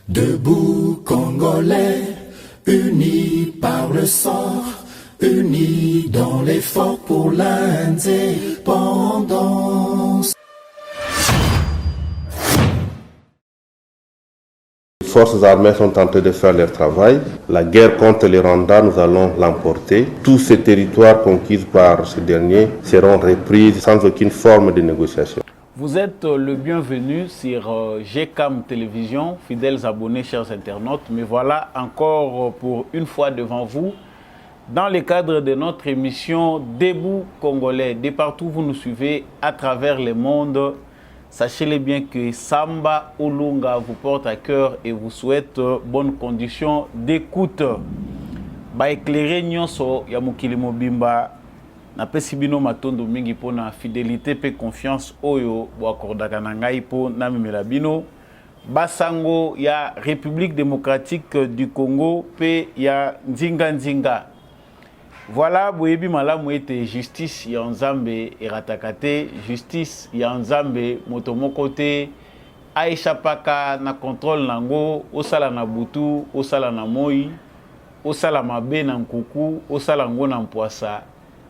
Debout Congolais, unis par le sang, unis dans l'effort pour l'indépendance. Les forces armées sont en train de faire leur travail. La guerre contre les Rwandais, nous allons l'emporter. Tous ces territoires conquis par ces derniers seront repris sans aucune forme de négociation. Vous êtes le bienvenu sur GCAM Télévision, fidèles abonnés, chers internautes. Mais voilà encore pour une fois devant vous, dans le cadre de notre émission Debout Congolais. De partout vous nous suivez à travers le monde. Sachez-le bien que Samba Olunga vous porte à cœur et vous souhaite bonnes conditions d'écoute. Ba éclairer nyonso ya mokili mobimba. Na pesi bino matondo mingi po na fidélité pe confiance oyo bo akordaka na ngai po na mimela bino basango ya République démocratique du Congo pe ya nzinga. Voilà boyebi malamu ete justice ya Nzambe eratakate, justice ya Nzambe motomoko te aishapaka na contrôle nango osala na butu, osala na moi, osala mabe na nkuku, osala ngo na mpwasa.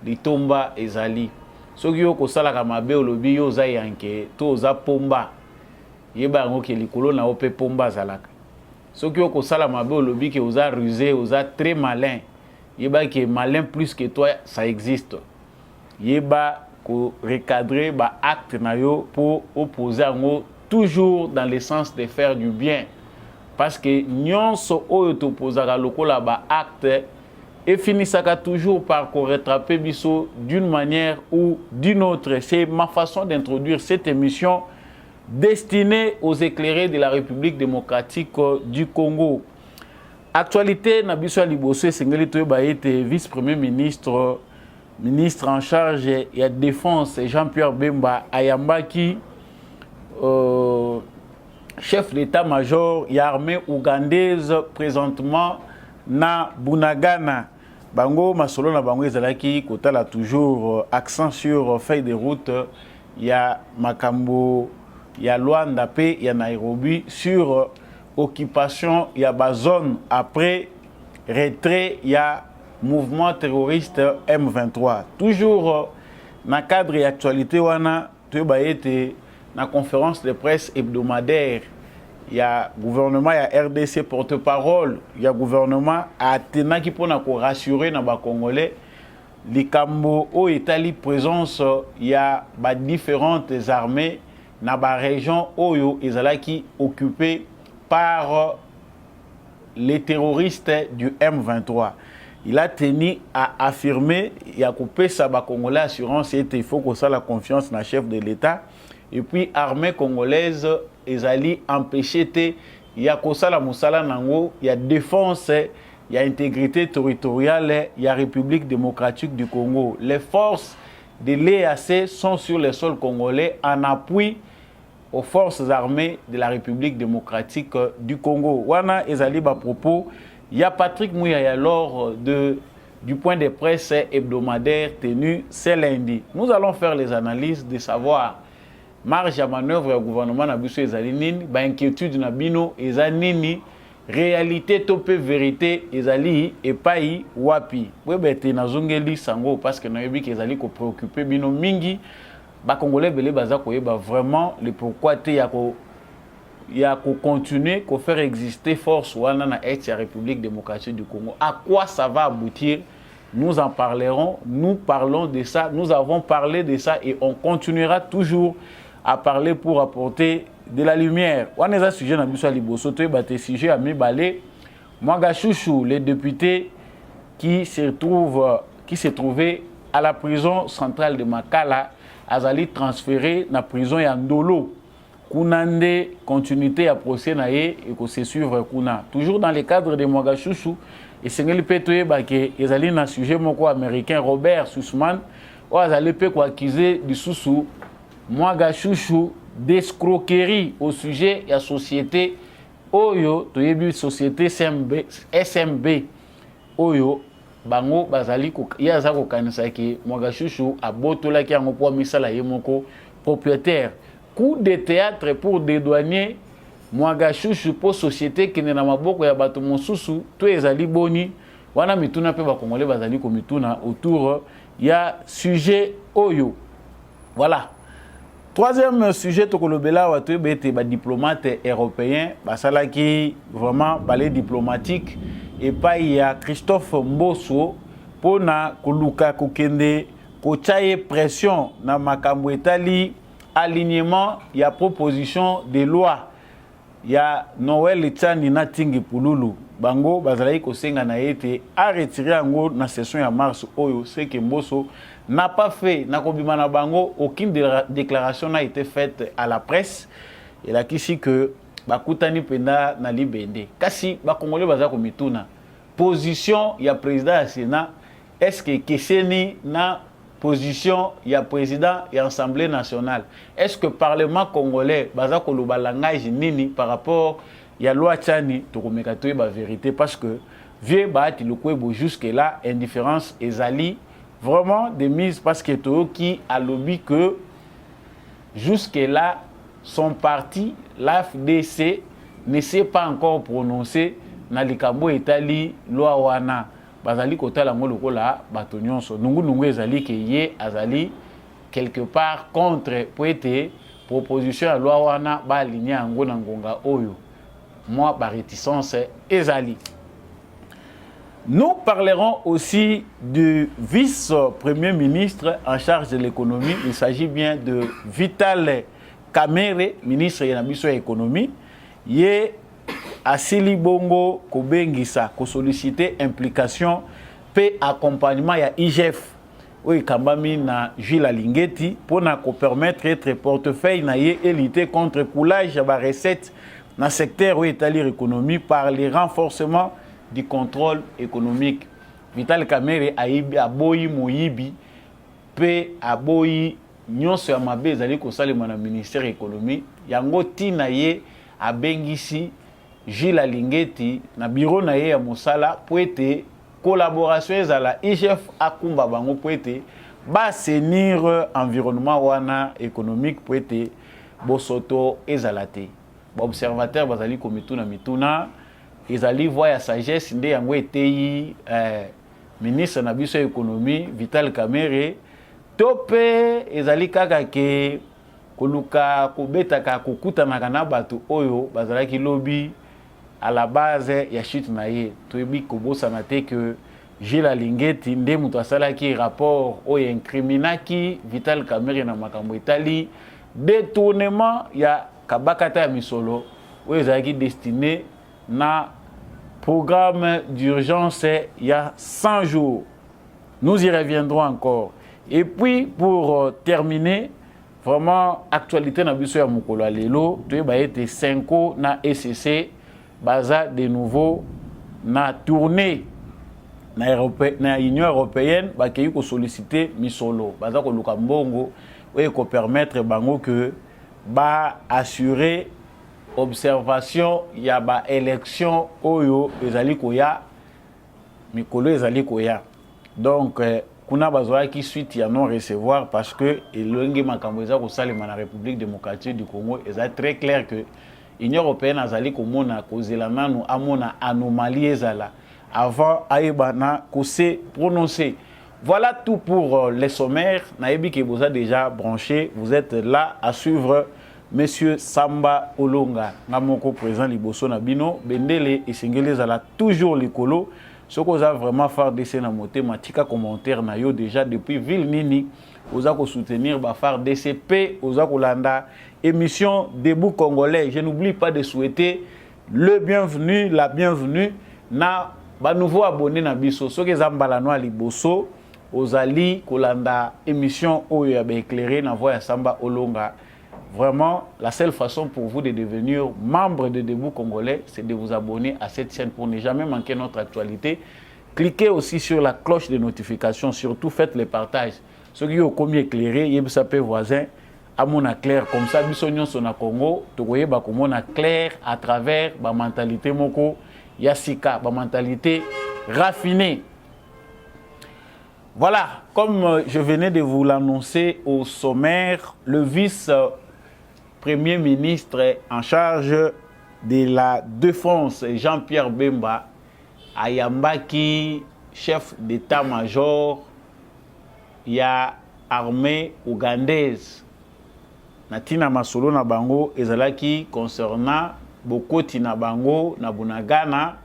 Litomba ezali soki yo kosalaka mabe olobi yo oza yanke to oza pomba yeba yango ke likolo na ope pomba zalaka soki yo kosala mabe olobi ke oza rusé oza très malin yeba ke malin plus que toi ça existe yeba ko recadrer ba acte na yo pour opposer yango toujours dans le sens de faire du bien parce que nyonso oyo topozaka lokola ba acte et finissaka toujours par rattraper biso d'une manière ou d'une autre. C'est ma façon d'introduire cette émission destinée aux éclairés de la République démocratique du Congo. Actualité, Nabiso Liboso Sengeli Toyeba était vice-premier ministre, ministre en charge de la défense, Jean-Pierre Bemba Ayambaki, chef d'état-major de l'armée ougandaise présentement na Bunagana. Bango masolo na bango ezalaki kotala toujours accent sur feuille de route ya makambo ya Luanda pe ya Nairobi sur occupation ya ba zone après retrait ya mouvement terroriste M23 toujours na cadre et actualité wana toyeba ete na conférence de presse hebdomadaire. Il y a gouvernement, il y a RDC porte-parole, il y a gouvernement à tenaki pour rassurer na ba Congolais. Les Cambo au Italie présence, il y a différentes armées na ba région oyo ezalaki occupée par les terroristes du M23. Il a tenu à affirmer, il a coupé sa ba Congolais assurance et il faut qu'on ait la confiance dans le chef de l'État. Et puis armée congolaise ezali empêché te ya kosala musala nango ya défense ya intégrité territoriale ya République démocratique du Congo. Les forces de l'EAC sont sur le sol congolais en appui aux forces armées de la République démocratique du Congo. Wana ezali ba propos ya Patrick Mouyaya lors du point de presse hebdomadaire tenu ce lundi. Nous allons faire les analyses de savoir marge à manœuvre au gouvernement na biso ezali nini ba inquiétude na bino ezanini réalité topé vérité ezali epai wapi webete nazongeli sango parce que nayebi ke ezali ko préoccuper bino mingi ba congolais belé baza koyeba vraiment le pourquoi te ya ko continuer ko faire exister force wana na est ya République démocratique du Congo. À quoi ça va aboutir? Nous en parlerons, nous parlons de ça, nous avons parlé de ça et on continuera toujours à parler pour apporter de la lumière. On est à sujet na biso liboso to baté sujet à Mibale Mwanga Chouchou, le député qui se trouvait à la prison centrale de Makala azali transféré na prison ya Ndolo. Kunande continuité à procès na ye et que se suivre kuna. Toujours dans le cadre de Mwanga Chouchou et sengeli petoye ba ke ezali na sujet moko américain Robert Sussman o azali pe ko accuser du Soussou Mwanga Chouchou d'escroquerie au sujet de la société Oyo, toyebi société SMB Oyo, bango bazali ko yaza ko kanisa ki Mwanga Chouchou abotola ki yango po misala ye moko propriétaire. Coup de théâtre pour dédouaner mwaga chouchou pour société qui n'est na maboko ya bato mosusu to ezali boni wana mituna pe ba congolais bazali ko mituna autour ya sujet oyo. Voilà. Troisième sujet to kolobela wa to bete ba diplomate européen basala ki vraiment balai diplomatique et pas il y a Christophe Mbosso pona koluka kokende kochaye pression na makambo etali alignement ya proposition de loi ya Noël Etienne na Tingi Pululu bango bazalaki kosenga na ete a retirer yango na session ya mars oyo c'est que Mbosso n'a pas fait na kobima na bango aucune déclaration n'a été faite à la presse et là kishi que bakutani penda na libende kasi ba congolais baza ko mituna position ya président ya Sénat est-ce que keseni na position ya président ya Assemblée nationale est-ce que parlement congolais baza ko loba langage nini par rapport ya loi tchani to komeka to ba vérité parce que vieux baati le kwebo jusque là indifférence ezali vraiment des mises parce que to qui a lobby que jusque là son parti l'AFDC ne s'est pas encore prononcé na likambo etali loi wana bazali kotala ngo lokola bato nyonso nungu ezali ke ye azali quelque part contre poete proposition ya loi wana ba aligner yango na ngonga oyo moi ba réticence ezali. Nous parlerons aussi du vice-premier ministre en charge de l'économie. Il s'agit bien de Vital Kamerhe, ministre de l'économie. Il Asili Bongo Kobengisa, ko solliciter implication pe accompagnement ya IGF. Oui, Kambami na Jules Alingeti pour na ko permettre être portefeuille na ye et lutter contre coulage ba recette na secteur où établit l'économie par les renforcements du contrôle économique. Vital Kamerhe aibi aboyi moyibi pe aboyi nyonso ya mabe ezali ko salema na ministère économie yango tina ye abengisi Jules Alingeti na bureau na ye ya mosala po ete collaboration ezala IGF akumba bango po ete ba assainir environnement wana économique po ete bosoto ezala te. Ba observateur bazali ko mituna ezali voix ya sagesse nde yango eteyi ministre na biso ya économie Vital Kamerhe tope ezali kaka ke koluka kobetaka kokutanaka na bato oyo bazalaki lobby à la base ya chute na ye toyebi kobosana te que Jules Alingeti nde mutu asalaki rapport oyo incriminaki Vital Kamerhe na makambo etali détournement ya kabakata ya misolo oyo ezalaki destiné na programme d'urgence il y a 100 jours. Nous y reviendrons encore. Et puis pour terminer, vraiment actualité na biso ya mokolo lelo, tu ba été 5 na ECC baza de nouveau na tournée na Union européenne ba ki ko solliciter misolo, baza ko luka mbongo et ko permettre bango que ba assurer observation ya ba élection oyo ezali koya mikolo ezali koya donc kuna bazwa ki suite ya non recevoir parce que elongi makambo eza ko salema na République démocratique du Congo eza très clair que Union européenne azali komona kozela nanu amona anomalie ezala avant aibana ko se prononcer. Voilà tout pour les sommaires. Naebi ke boza déjà branché, vous êtes là à suivre Monsieur Samba Olonga, Namoko présent liboso na bino, bendele et singele zala toujours likolo. Ce qu'on a vraiment faire DC na moté, matika commentaire na yo déjà depuis ville nini, oza ko soutenir ba faire DCP, oza ko landa émission Debout Congolais. Je n'oublie pas de souhaiter le bienvenu, la bienvenue na ba nouveau abonné na biso. Ce que zambala no liboso, ozali kolanda émission oyo ya ba éclairé na voix ya Samba Olonga. Vraiment, la seule façon pour vous de devenir membre de Debout Congolais, c'est de vous abonner à cette chaîne pour ne jamais manquer notre actualité. Cliquez aussi sur la cloche de notification, surtout faites les partages. Ceux qui ont commis éclairé, ils sont voisins, à mon clair, comme ça, bisognon son à Congo, tu voyez, comme on a clair à travers la mentalité moko, yasika, la mentalité raffinée. Voilà, comme je venais de vous l'annoncer au sommaire, le vice-premier ministre en charge de la Défense, Jean-Pierre Bemba, ayambaki chef d'état-major ya armée ougandaise. Natina masolo na bango ezalaki concernant bokoti na bango na Bunagana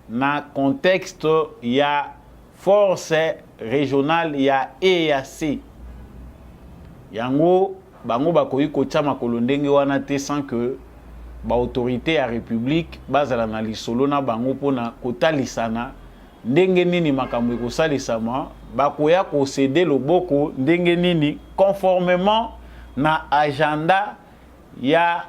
na contexte ya force régionale ya EAC. Yango bango bakoyi kotia makolo ndenge wana te sans que ba autorité ya république bazala na lisolo na bango pona kotalisana ndenge nini makambo ekosalisama bakoya kosede loboko ndenge nini conformément na agenda ya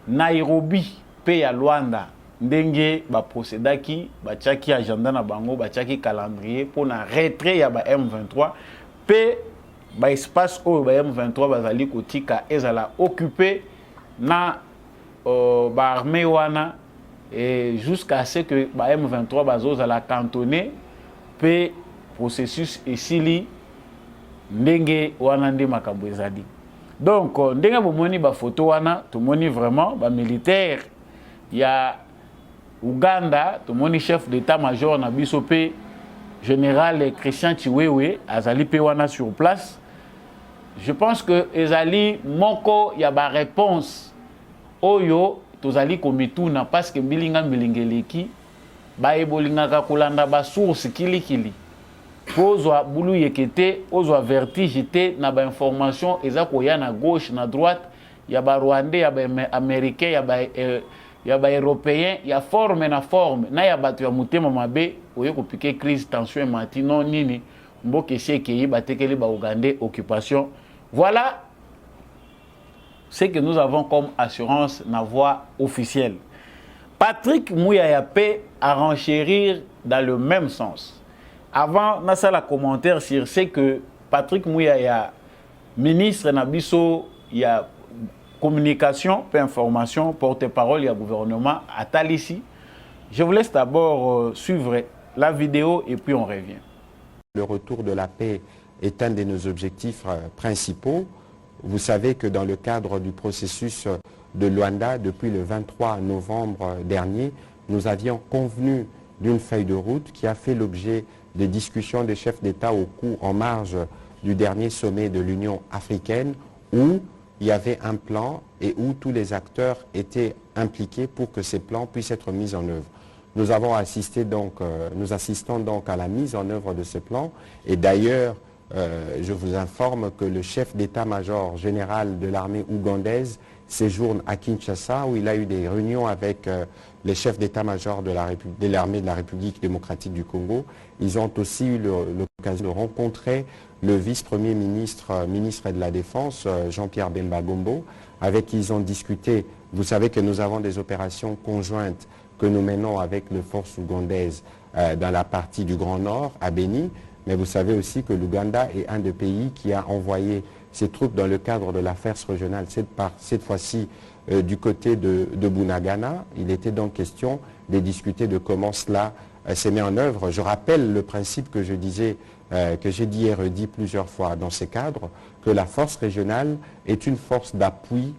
Nairobi pe ya Luanda ndenge ba procédaki batiaki agenda na bango batiaki calendrier pona retrait ya ba M23 pe ba espace oyo ba M23 bazali kotika ezala occupé na ba armée wana et jusqu'à ce que ba M23 bazozala cantonné pe processus esili ndenge wana nde makambo ezali. Donc ndenge bomoni ba photo wana tomoni vraiment ba militaire ya Uganda, tomoni chef d'état-major na biso pe général Christian Chiwewe azali pe wana sur place. Je pense que ezali moko ya ba réponse oyo tozali komituna parce que mbilinga mbilingeleki ba ebolingaka kolanda ba source kilikili pozwa bulu yekete ozwa vertige te na ba information eza koya na gauche na droite ya ba rwandais ya ba américain ya ba européen ya forme na forme na ya bato ya mutema mabe oyo kopike crise tension mati non nini mboke sekei batekeli ba ougandais occupation. Voilà ce que nous avons comme assurance na voix officielle. Patrick Mouyayape a renchérir dans le même sens. Avant, na sala commentaire sur ce que Patrick Mouyaya, ministre Nabiso, il y a communication, peu information, porte-parole, il y a gouvernement à Talissi. Je vous laisse d'abord suivre la vidéo et puis on revient. Le retour de la paix est un de nos objectifs principaux. Vous savez que dans le cadre du processus de Luanda, depuis le 23 novembre dernier, nous avions convenu d'une feuille de route qui a fait l'objet de discussions des chefs d'État en marge du dernier sommet de l'Union africaine où il y avait un plan et où tous les acteurs étaient impliqués pour que ces plans puissent être mis en œuvre. Nous avons assisté donc, nous assistons donc à la mise en œuvre de ce plan et d'ailleurs, je vous informe que le chef d'état-major général de l'armée ougandaise séjourne à Kinshasa où il a eu des réunions avec les chefs d'état-major de l'armée de la République démocratique du Congo. Ils ont aussi eu l'occasion de rencontrer le vice-premier ministre, ministre de la Défense, Jean-Pierre Bemba Gombo, avec qui ils ont discuté. Vous savez que nous avons des opérations conjointes que nous menons avec les forces ougandaises dans la partie du Grand Nord, à Beni. Mais vous savez aussi que l'Ouganda est un des pays qui a envoyé ses troupes dans le cadre de la force régionale, cette fois-ci du côté de Bunagana. Il était donc question de discuter de comment cela s'est mis en œuvre. Je rappelle le principe que je disais, que j'ai dit et redit plusieurs fois dans ces cadres, que la force régionale est une force d'appui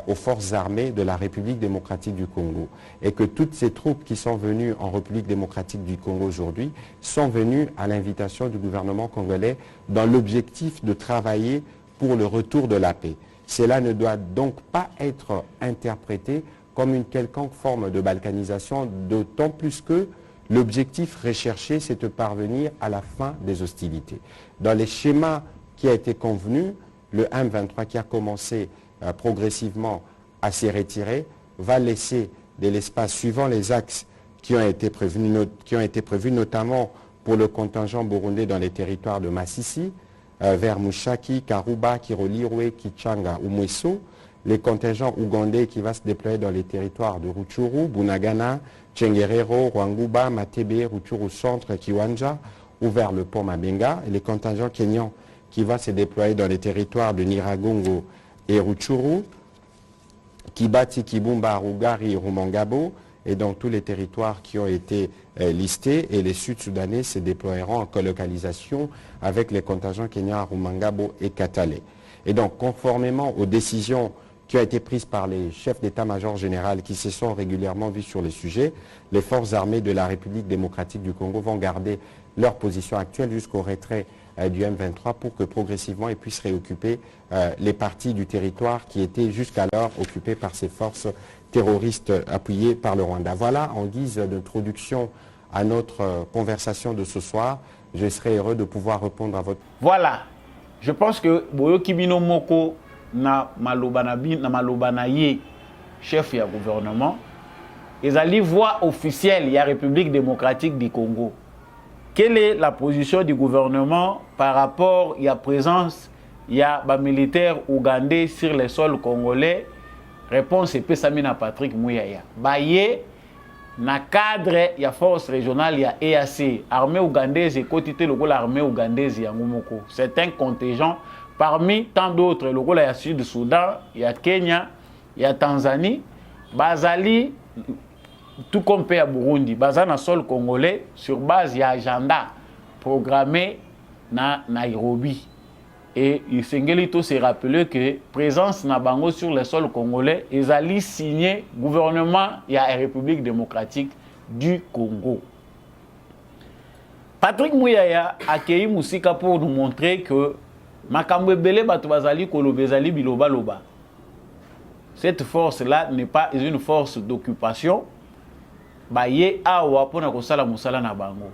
aux forces armées de la République démocratique du Congo et que toutes ces troupes qui sont venues en République démocratique du Congo aujourd'hui sont venues à l'invitation du gouvernement congolais dans l'objectif de travailler pour le retour de la paix. Cela ne doit donc pas être interprété comme une quelconque forme de balkanisation, d'autant plus que l'objectif recherché, c'est de parvenir à la fin des hostilités. Dans les schémas qui a été convenu, le M23 qui a commencé progressivement à s'y retirer, va laisser de l'espace suivant les axes qui ont été prévus notamment pour le contingent burundais dans les territoires de Massissi, vers Mushaki, Karuba, Kirolirwe, Kichanga ou Mweso, les contingents ougandais qui va se déployer dans les territoires de Rutshuru, Bunagana, Tchengerero, Rwanguba, Matebe, Rutshuru Centre, Kiwanja, ou vers le pont Mabenga, et les contingents kenyans qui va se déployer dans les territoires de Niragongo et Rutshuru, Kibati, Kibumba, Rugari, Rumangabo, et dans tous les territoires qui ont été listés, et les Sud-Soudanais se déploieront en colocalisation avec les contingents kenyans à Rumangabo et Katale. Et donc, conformément aux décisions qui ont été prises par les chefs d'état-major général qui se sont régulièrement vus sur le sujet. Les forces armées de la République démocratique du Congo vont garder leur position actuelle jusqu'au retrait du M23 pour que progressivement ils puissent réoccuper les parties du territoire qui étaient jusqu'alors occupées par ces forces terroristes appuyées par le Rwanda. Voilà, en guise d'introduction à notre conversation de ce soir, je serai heureux de pouvoir répondre à votre... Voilà, je pense que Boyoki Bino Moko na malobana ye chef ya gouvernement, ils allaient voix officielle ya République démocratique du Congo. Quelle est la position du gouvernement par rapport à la présence des militaires ougandais sur les sols congolais? Réponse est Pessamina Patrick Mouyaya. Baye, na cadre ya force régionale ya EAC, armée ougandaise et quotité le l'armée ougandaise ya Ngumoko. C'est un contingent parmi tant d'autres, le rôle ya Sud-Soudan, ya Kenya, ya Tanzanie, Bazali, tout comme pays à Burundi, basé na sol congolais sur base ya agenda programmé na Nairobi. Et il s'engage se rappeler que présence na bango sur le sol congolais, ils allaient signer gouvernement ya République démocratique du Congo. Patrick Mouyaya a accueilli Moussika pour nous montrer que makambo ebele bato bazali kolobezali biloba loba. Cette force-là n'est pas une force d'occupation. Baye awa pona kosala musala na bango.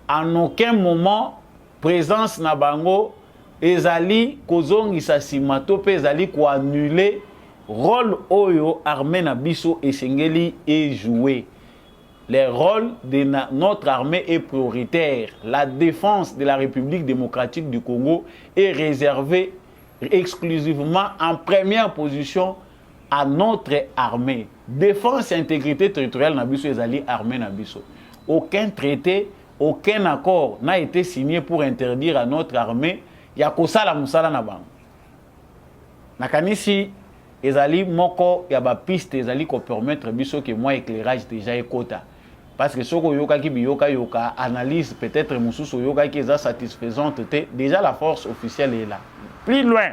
En aucun moment présence na bango ezali kozongisa simato pe ezali ko annuler rôle oyo armée na biso esengeli et jouer. Le rôle de notre armée est prioritaire. La défense de la République démocratique du Congo est réservée exclusivement en première position à notre armée. Défense et intégrité territoriale Nabiso ezali armée Nabiso. Aucun traité, aucun accord n'a été signé pour interdire à notre armée ya kosala musala na bango. Nakanisi ezali moko ya ba piste ezali ko permettre biso que moi éclairage déjà ekota. Parce que ce que yoka analyse peut-être mususu yoka qui est satisfaisante, déjà la force officielle est là. Plus loin,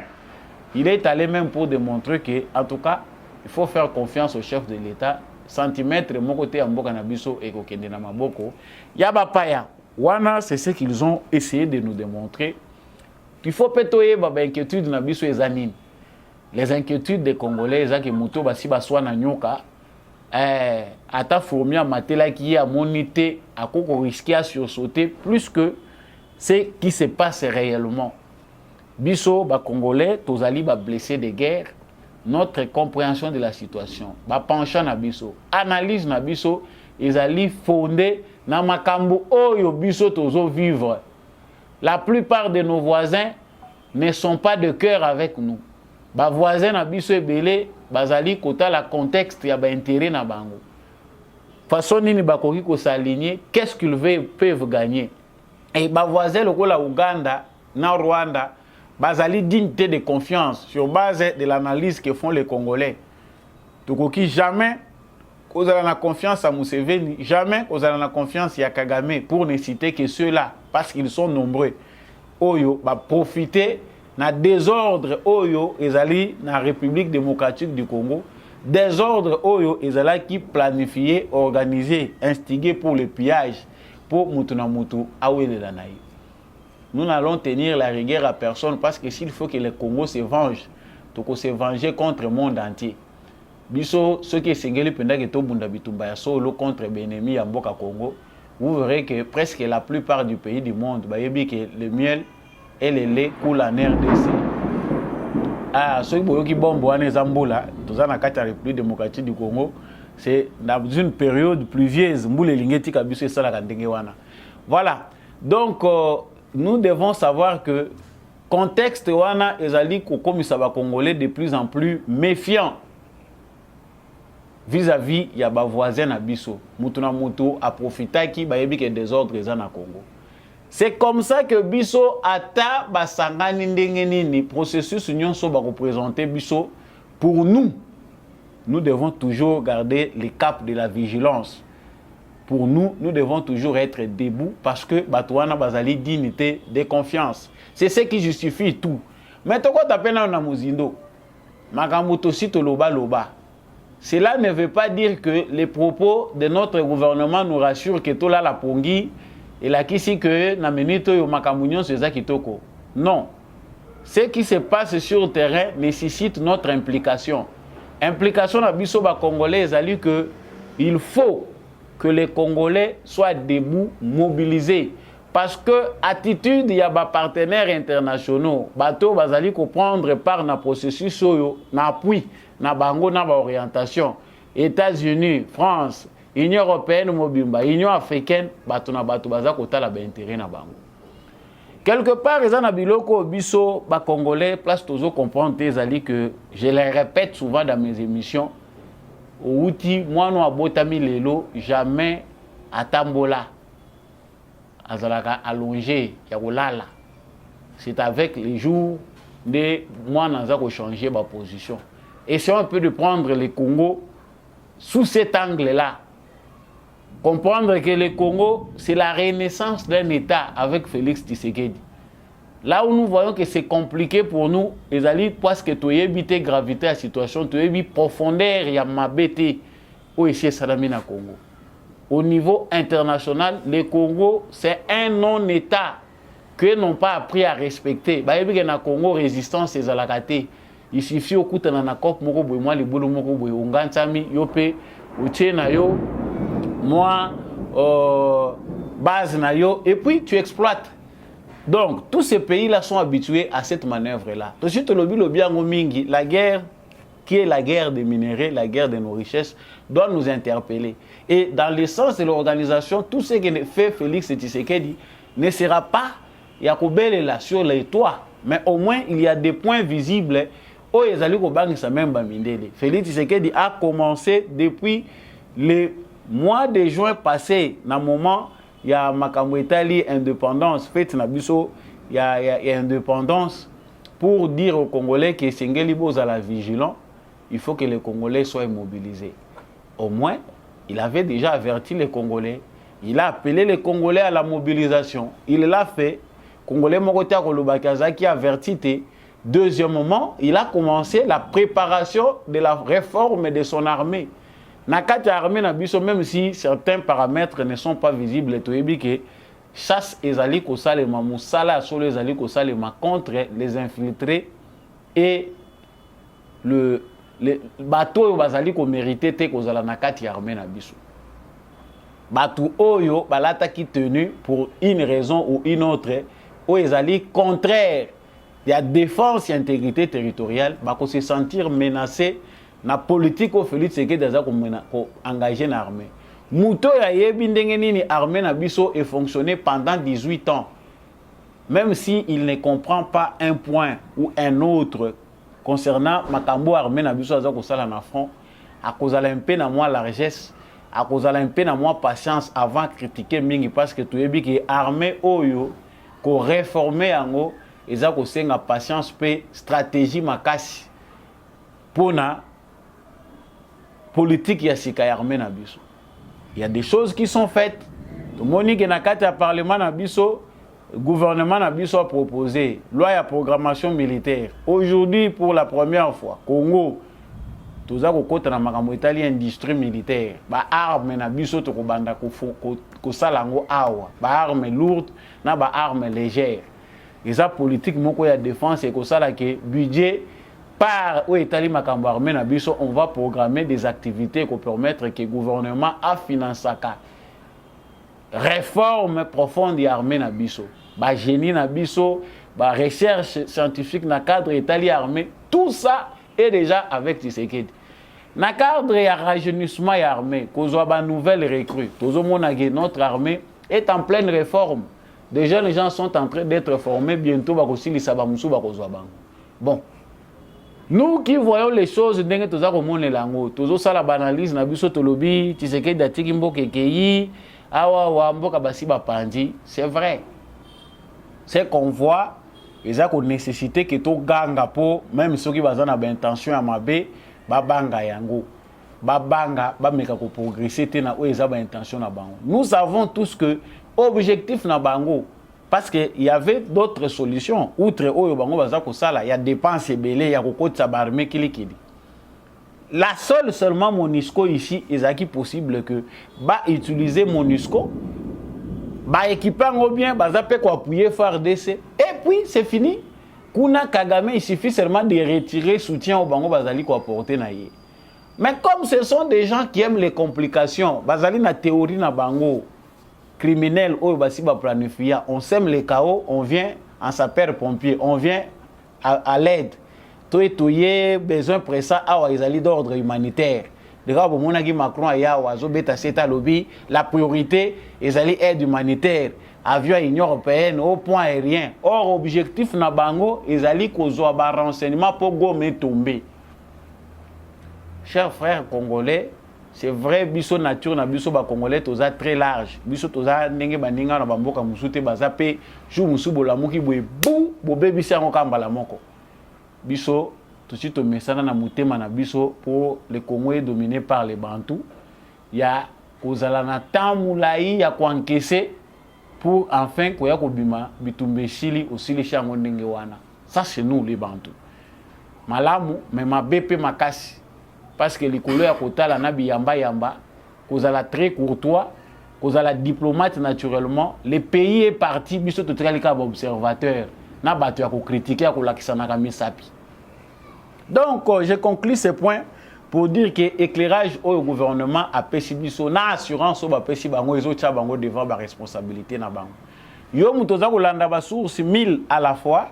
il est allé même pour démontrer que, en tout cas, il faut faire confiance au chef de l'État. Centimètre, mon côté, en boka nabiso et kokende na maboko. Yaba paya. Wana, c'est ce qu'ils ont essayé de nous démontrer. Il faut pétoyer baba inquiétude nabiso et zanine. Les inquiétudes des Congolais, qui muto basi baswa na nyoka. Ata fourmi à matela qui a monité à quoi risqué à sursauter plus que ce qui se passe réellement. Biso, ba Congolais, tozali ba blessés de guerre, notre compréhension de la situation, ba penchant na biso, analyse na biso, ezali fondé na makambo oyo biso tozo vivre. La plupart de nos voisins ne sont pas de cœur avec nous. Ba voisins na biso ebele bazali kota la contexte ya ba intérêt na bango. Façon nini bakoki ko s'aligner, qu'est-ce qu'ils peuvent gagner? Et ba voisins lokola Ouganda na Rwanda bazali dignité de confiance sur base de l'analyse que font les Congolais. Tokoki jamais vous avez la confiance à Museveni, jamais vous avez la confiance à Kagame, pour ne citer que ceux-là, parce qu'ils sont nombreux. Oyo va profiter na désordre oyo ezali na République démocratique du Congo, désordre oyo ezala qui planifié, organisé, instigé pour le pillage, pour mutuna mutu awele lanaï. Nous n'allons tenir la rigueur à personne parce que s'il faut que le Congo se venge, toko se venger contre le monde entier. Biso ceux qui sengeli penda que to bunda bitumba ya solo contre benemi ya mboka Congo, vous verrez que presque la plupart du pays du monde bayebi que le miel et le lait coulent en RDC. Ah, ceux qui bombo ane zambola, tous en la République démocratique du Congo, c'est dans une période pluvieuse, mboule lingeti kabiso et sala kandenge wana. Voilà. Donc nous devons savoir que contexte wana ezali ko komisa ba Congolais de plus en plus méfiants vis-à-vis ya ba voisin na biso. Mutu na mutu a profita ki ba yebi ke désordre eza na Congo. C'est comme ça que biso ata basangani ndenge nini processus nyonso ba représenter biso. Pour nous, nous devons toujours garder le cap de la vigilance. Pour nous, nous devons toujours être debout parce que batouana bazali dignité de confiance. C'est ce qui justifie tout. Mais toi, tu as na Muzindo. makambo sito loba loba. Cela ne veut pas dire que les propos de notre gouvernement nous rassurent que tout là la pongi et la kisi que na menito yo makamunyon seza kitoko. Non. Ce qui se passe sur le terrain nécessite notre implication. Implication na biso ba Congolais ezali que il faut que les Congolais soient debout, mobilisés. Parce que attitude y a ba partenaires internationaux, bateau bazali ko prendre part na processus oyo, na appui, na bango na ba orientation. États-Unis, France, Union européenne mobimba, Union africaine, bato na bato baza kotala ba intérêt na bango. Quelque part, ils ont biloko biso ba Congolais place tozo comprendre ezali que je les répète souvent dans mes émissions. Outi moi no abotami lelo jamais atambola. Azalaka allongé ya kolala. C'est avec les jours de moi naza ko changer ma position. Essayons un peu de prendre le Congo sous cet angle-là. Comprendre que le Congo, c'est la renaissance d'un État avec Félix Tshisekedi. Là où nous voyons que c'est compliqué pour nous, les alliés, parce que tu as évité gravité à la situation, tu as évité profondeur, il y a ma bête où est Salami na Congo. Au niveau international, le Congo, c'est un non-État que n'ont pas appris à respecter. Bah, il y a na Congo résistance et zalakate. Il suffit au coup de na COP moko boy moi les boulot moko boy ongansami yope utie na yo moi base na yo et puis tu exploites. Donc tous ces pays-là sont habitués à cette manœuvre-là. Donc si tu le bien mingi, la guerre qui est la guerre des minéraux, la guerre de nos richesses, doit nous interpeller. Et dans le sens de l'organisation, tout ce que fait Félix Tshisekedi ne sera pas Yakobele là sur les toits, mais au moins il y a des points visibles. Félix Tshisekedi a commencé depuis le mois de juin passé, dans le moment il y a Makambo Italie indépendance, fait nabiso il y a indépendance pour dire aux Congolais que Sengeli Bozala vigilant, il faut que les Congolais soient mobilisés. Au moins, il avait déjà averti les Congolais, il a appelé les Congolais à la mobilisation, il l'a fait. Congolais Mokota Kolobakaza qui a averti. Deuxièmement, il a commencé la préparation de la réforme de son armée. Nakati armée nabiso, même si certains paramètres ne sont pas visibles, que chasse ezali ko salema musala solo ezali ko salema contre les infiltrés et le bateau bazali ko mérité te ko zala nakati armée nabiso. Bateau oyo balata qui tenu pour une raison ou une autre ou ezali contraire. Il y a défense et intégrité territoriale, bah qu'on se sentir menacé na politique au Félix Tshisekedi daza ko engagé na armée. Muto ya yebi ndenge nini armée na biso est fonctionné pendant 18 ans. Même si il ne comprend pas un point ou un autre concernant makambo armée na biso daza ko sala na front, à cause de un peu na moi largesse, à cause de un peu na moi patience avant de critiquer mingi parce que tu yebi que armée oyo ko réformer ango ils ont aussi une patience et stratégie makasi pour la politique ya sika armée na biso. Il y a des choses qui sont faites. Tout le monde qui est dans le parlement na biso, le gouvernement na biso a proposé loi de programmation militaire. Aujourd'hui, pour la première fois, Congo, tout ça côté na makambo italien industrie militaire, ba arme na biso to ko banda ko salango awa, ba arme lourde na ba arme légère. Et ça politique moko ya défense et que ça là que budget par où Italie makambo armée na biso on va programmer des activités qui permettre que le gouvernement a financé ka réforme profonde de armée na biso ba génie na biso ba recherche scientifique na cadre Italie armée tout ça est déjà avec Tshisekedi na cadre ya rajeunissement ya armée kozwa ba nouvelle recrue tozo mona que notre armée est en pleine réforme. Déjà, les gens sont en train d'être formés. Bientôt, bon. Nous qui voyons les choses, nous avons la banalise, c'est vrai. C'est qu'on voit, ils ont une nécessité que tout ganga pour, même ceux qui ont une intention à m'abbé, babanga yango. Babanga, babanga pour progresser, ils ont une intention à bango. Nous savons tous que objectif na bango Parce qu'il y avait d'autres solutions. Outre Oyo Bango Bazako Sala, il y a dépenses et belé, il y a Roko Tsabarme Kilikidi. La seule seulement MONUSCO ici, est possible que bah utiliser MONUSCO, bah équiper bien, bah ça peut appuyer FARDC. Et puis c'est fini. Kuna Kagame, il suffit seulement de retirer soutien au Bango Bazali ko apporter naïe. Mais comme ce sont des gens qui aiment les complications, Bazali na théorie na Bango criminel, on sème les chaos, on vient en sapeur-pompier, on vient à l'aide. Toye besoin pressant à Isali d'ordre humanitaire. Macron la priorité Isali aide humanitaire, avion Union européenne au point aérien. Or objectif na bango Isali kozo ba renseignement pour gommer tomber. Chers frères congolais, c'est vrai, biso nature na biso ba congolais toza très large. Biso toza ndenge baninga na bamboka musute bazape jou musu bolamuki boye bou bobe bisango kambala moko. Biso tout de suite mesana na mutema na biso pour le Congo est dominé par les Bantous. Il y a kozala na tamulayi ya kwankese pour enfin koya kobima bitumbe shili osili shango ndenge wana. Ça c'est nous les Bantous. Malamu mais mabepe makasi. Parce que les couleurs à côté la nabi yamba kozala très courtois, kozala diplomate naturellement, le pays est parti biso to tralika observateur na batu ya ko critiquer ko lakisana ka misapi. Donc je conclus ce point pour dire que éclairage au gouvernement a pesi biso na assurance au ba pesi bango ezo tcha bango devant ba responsabilité na bango. Yo mutoza ko landa ba source 1000 à la fois,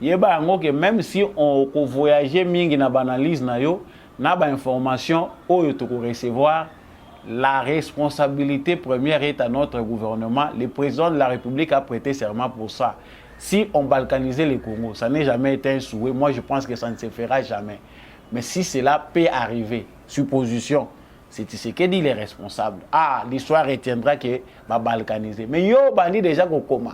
yeba ngo que même si on ko voyager mingi na banalise na yo na ba information oyo to recevoir, la responsabilité première est à notre gouvernement. Le président de la République a prêté serment pour ça. Si on balkanisait le Congo, ça n'est jamais été un souhait. Moi, je pense que ça ne se fera jamais. Mais si cela peut arriver, supposition, c'est ce que dit les responsables. Ah, l'histoire retiendra que va balkaniser. Mais yo bandi déjà comment?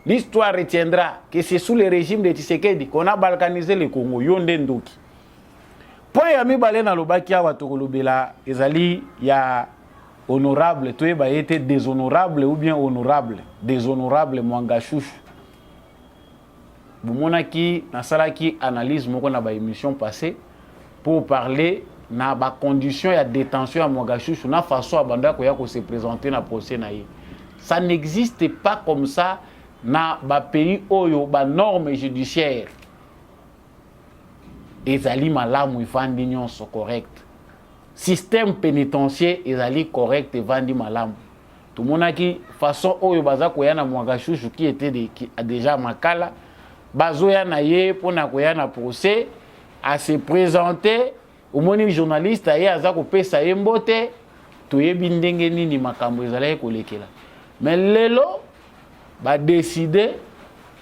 L'histoire retiendra que c'est sous le régime de Tshisekedi qu'on a balkanisé le Congo. Yondendoki. Point yami balé na lobaki awa tokolobela ezali ya honorable toi ba été déshonorable ou bien honorable déshonorable Mwangashushu bumonaki na salaki analyse moko na ba émission passée pour parler na ba condition ya détention ya Mwangashushu na façon abanda ko ya ko se présenter na procès na ye. Ça n'existe pas comme ça na ba pays oyo ba normes judiciaires. Ezali malamu ifandi nyonso correct. Système pénitentiaire ezali correct et vandi malamu. Tout le monde qui façon oyo baza koya na Mwangashushu qui était déjà makala bazoya na ye pona koya na procès à se présenter au moni journaliste aye aza ko pesa yembote toyebi ndenge nini makambo ezali kolekela. Mais lelo ba décider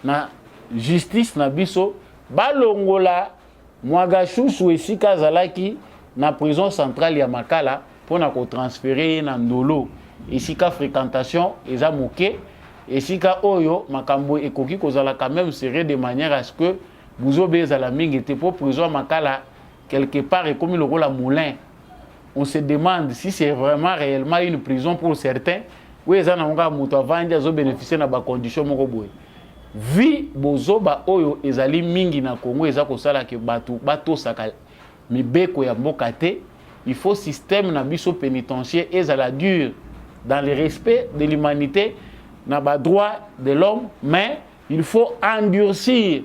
na justice na biso balongola Mwangashushu esika zalaki na prison centrale ya Makala pour na ko transférer na Ndolo esika fréquentation eza moké esika oyo makambo ekoki kozala quand même serré de manière à ce que buzobe ezala mingi te pour prison Makala quelque part et comme le rôle à moulin. On se demande si c'est vraiment réellement une prison pour certains ou ezana nga muto avandi azo bénéficier na ba condition moko boye. Vi bozoba oyo ezali mingi na Congo eza kosala ke bato saka mibeko ya mboka te, il faut système na biso pénitentiaire ezala dur dans le respect de l'humanité na ba droit de l'homme, mais il faut endurcir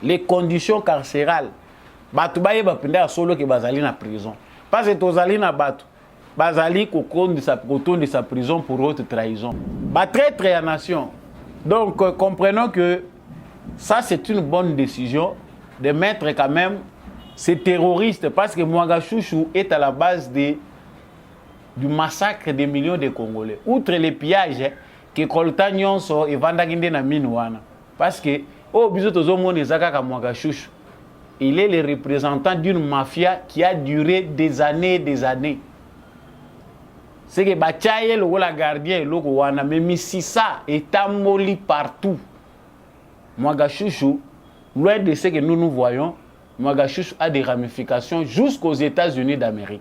les conditions carcérales. Bato baye bapenda solo ke bazali na prison. Parce que tozali na bato bazali kokonde sa prison pour haute trahison. Ba traître à nation. Donc, comprenons que ça, c'est une bonne décision de mettre quand même ces terroristes, parce que Mwangashushu est à la base du massacre des millions de Congolais. Outre les pillages, que Kolta Nyonso et Vandaginde na Minouana. Parce que, oh, bisotozo monde Zakaka Mwangashushu, il est le représentant d'une mafia qui a duré des années. C'est que Bachaye, le rôle gardien, le Wana, mais Mississa est amoli partout. Mwangashushu, loin de ce que nous voyons, Mwangashushu a des ramifications jusqu'aux États-Unis d'Amérique.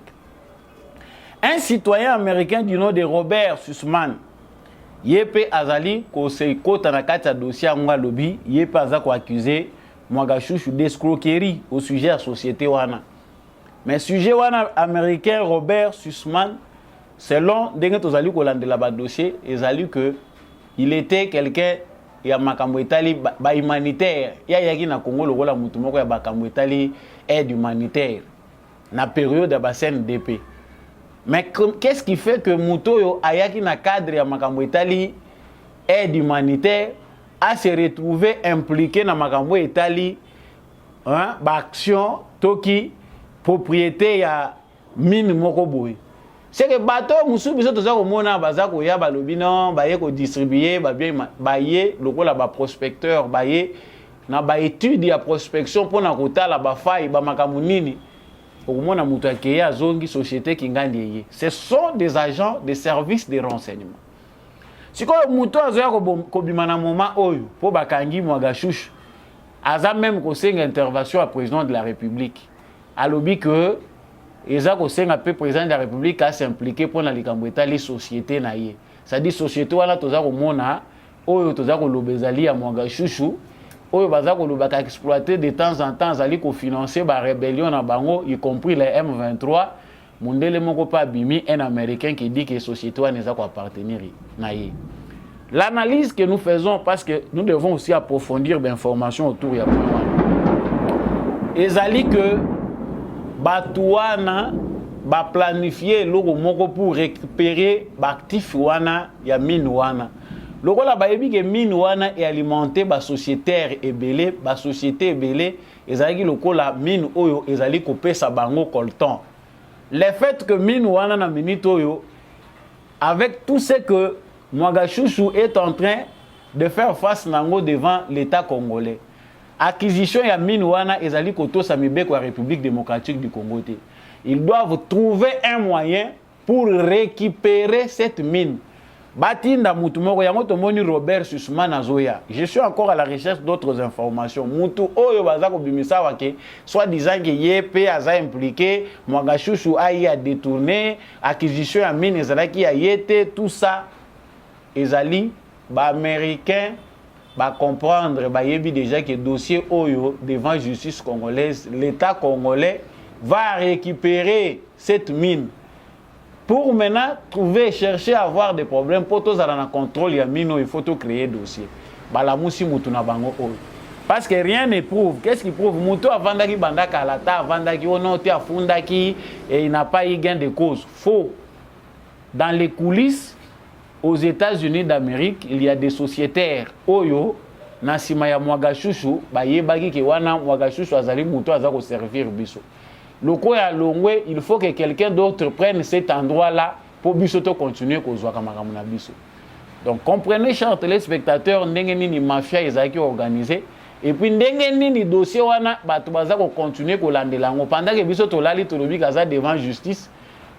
Un citoyen américain du nom de Robert Sussman Yepe azali ko se kota na kati ya dossier ngwa lobby, yepe aza ko accuser Mwagashushu d'escroquerie au sujet de la société wana. Mais sujet wana américain Robert Sussman, selon Dengue Tozali Kolande la dossier, il était quelqu'un ya makambo etali ba humanitaire. Ya yaki na Congo le rola mutu moko ya makambo etali aide humanitaire na période de CNDP. Mais qu'est-ce qui fait que Mutoyo ayaki na cadre ya makambo etali aide humanitaire a se retrouvé impliqué dans makambo etali hein ba action toki propriété ya mine moko boy. C'est que bateau musu biso toza ko mona baza ko ya balobi non ba ye ko distribuer ba bien ba ye lokola ba prospecteur ba ye na ba étude ya prospection pour na kotala ba faille ba makambo nini okomona mutu akeya zongi société kingandi ye. Ce sont des agents des services de renseignement. Si ko mutu azoya ko bima na moment oyo po bakangi Mwagashushu aza même ko senga intervention à président de la République alobi que eza ko senga pe président de la République a s'impliquer pour na likambo etali société na ye. Ça dit société wana toza ko mona oyo toza ko lobezali ya Mwagashushu oyo baza ko lobaka exploiter de temps en temps zali ko financer ba rébellion na bango y compris les M23 mundele moko pa bimi un américain qui dit que société wana eza ko appartenir na ye. L'analyse que nous faisons parce que nous devons aussi approfondir d'informations autour ya point ezali que Batouana ba planifier loko moko pour récupérer l'actif wana ya mine wana. Loko la ba yebi ke mine wana est alimenté ba sociétaire ebele, ba société ebele ezali loko la mine oyo ezali ko pesa bango coltan. Le fait que mine wana na minute oyo avec tout ce que Mwagashushu est en train de faire face nango devant l'État congolais. Acquisition ya mine wana ezali koto sa mibeko ya République démocratique du Congo. Ils doivent trouver un moyen pour récupérer cette mine. Batinda mutu moko yango tomoni Robert Sussman azoya. Je suis encore à la recherche d'autres informations. Mutu oyo baza ko bimisa wake soit disant que yepe aza impliqué, Mwagashushu a détourné, acquisition ya mine ezalaki ya yete, tout ça ezali ba américain ba comprendre ba yebi déjà que dossier oyo devant justice congolaise, l'État congolais va récupérer cette mine pour maintenant trouver chercher à avoir des problèmes pour tous à contrôle ya mine il faut tout créer dossier bala musi mutu na bango oyo parce que rien ne prouve. Qu'est-ce qui prouve? Mutu avandaki bandaka alata avandaki onote afundaki et il n'a pas eu gain de cause. Faux. Dans les coulisses aux États-Unis d'Amérique, il y a des sociétaires oyo na sima ya Mwagashushu ba yebaki ke wana Mwagashushu azali mutu azako servir biso. Loko ya longwe, il faut que quelqu'un d'autre prenne cet endroit-là pour biso to continuer kozwa kamakamu na biso. Donc comprenez chers téléspectateurs ndenge nini mafia ezaki organisé et puis ndenge nini dossier wana batu bazako continuer kolandela ngo pendant que biso to lali to lobi kaza devant justice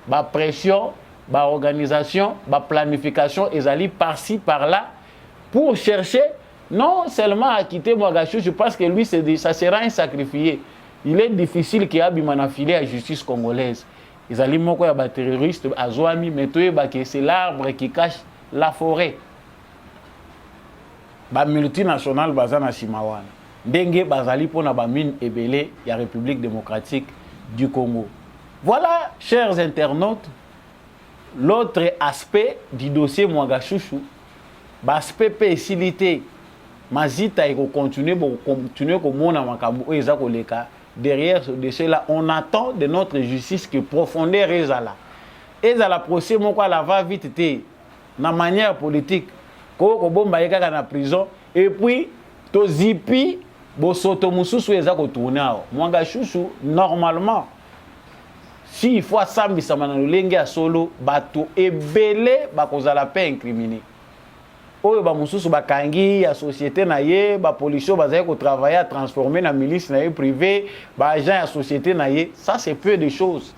ba pression ba organisation, ba planification ezali par-ci par-là pour chercher non seulement à quitter Mwagashushu parce que lui ça sera un sacrifié. Il est difficile qu'il y ait un filet à la justice congolaise. Ezali moko ya ba terroriste azwami metoye ba que c'est l'arbre qui cache la forêt. Ba multinational bazana simawana. Ndenge bazali pona ba mine ebele ya République démocratique du Congo. Voilà, chers internautes, l'autre aspect du dossier Mwagashushu, l'aspect pécilité, mazita et continuer comme on a makambo eza koleka. Derrière ce dossier-là, on attend de notre justice que profondeur ezala. Ezala procès moko la va vite té na manière politique. Ko bomba yeka na prison et puis to zipi bo soto mususu eza ko tourner. Mwagashushu normalement si il faut sambisa na lolenge ya solo bato ebele bakozala pe incriminé. Oyo ba mususu bakangi ya société na ye ba police bazali ko travailler à transformer na milice na ye privé ba agent ya société na ye, ça c'est peu de choses.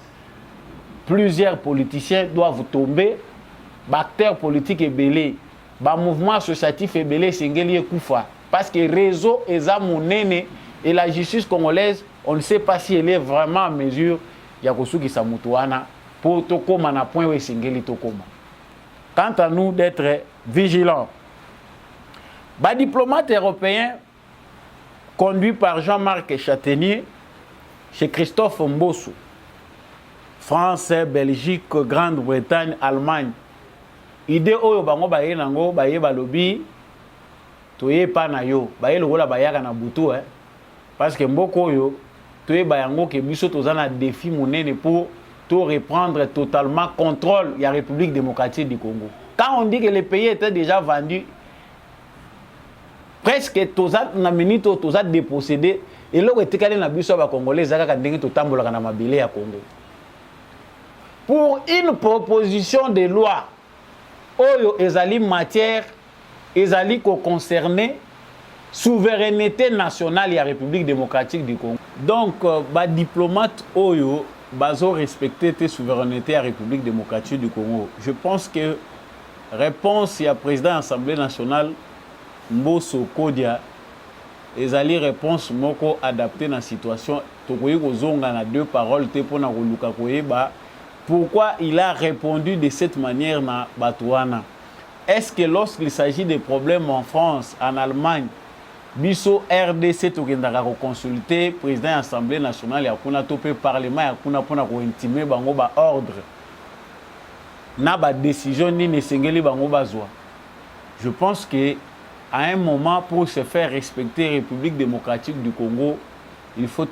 Plusieurs politiciens doivent tomber, ba acteurs politiques ebele, ba mouvement associatif ebele sengeli ekufa parce que réseau eza monene et la justice congolaise, on ne sait pas si elle est vraiment en mesure ya kosuki sa mutu wana pour tokoma na point où sengeli tokoma. quant à nous d'être vigilants. Les diplomates européens conduits par Jean-Marc Châtaignier chez Christophe Mbossou, France, Belgique, Grande-Bretagne, Allemagne. Idée oyo bango baye nango baye balobi toye pa na yo baye lokola bayaka na butu parce que mboko oyo toye bayango ke biso tozana défi monene pour tout reprendre totalement contrôle de la République démocratique du Congo. Quand on dit que les pays étaient déjà vendus, presque tous na minute tous dépossédés, et là où était calé na biso ba congolais zaka ndenge to tambola na mabele ya Congo. Pour une proposition de loi oyo ezali matière ezali ko concerné souveraineté nationale de la République démocratique du Congo. Donc ba diplomate oyo bazo respecter tes souverainetés à la République démocratique du Congo. Je pense que réponse à président de l'Assemblée nationale Mbosso Kodia ezali réponse moko adaptée dans la situation. Tokoyi kozonga na deux paroles te pona koluka koyeba pourquoi il a répondu de cette manière na Batouana. Est-ce que lorsqu'il s'agit des problèmes en France, en Allemagne, biso RDC tokendaka ko consulter président de l'Assemblée nationale ya kuna topé parlement ya kuna pona ko intimer bango ba ordre na ba décision ni nesengeli bango bazwa. Je pense que à un moment pour se faire respecter la République démocratique du Congo, il faut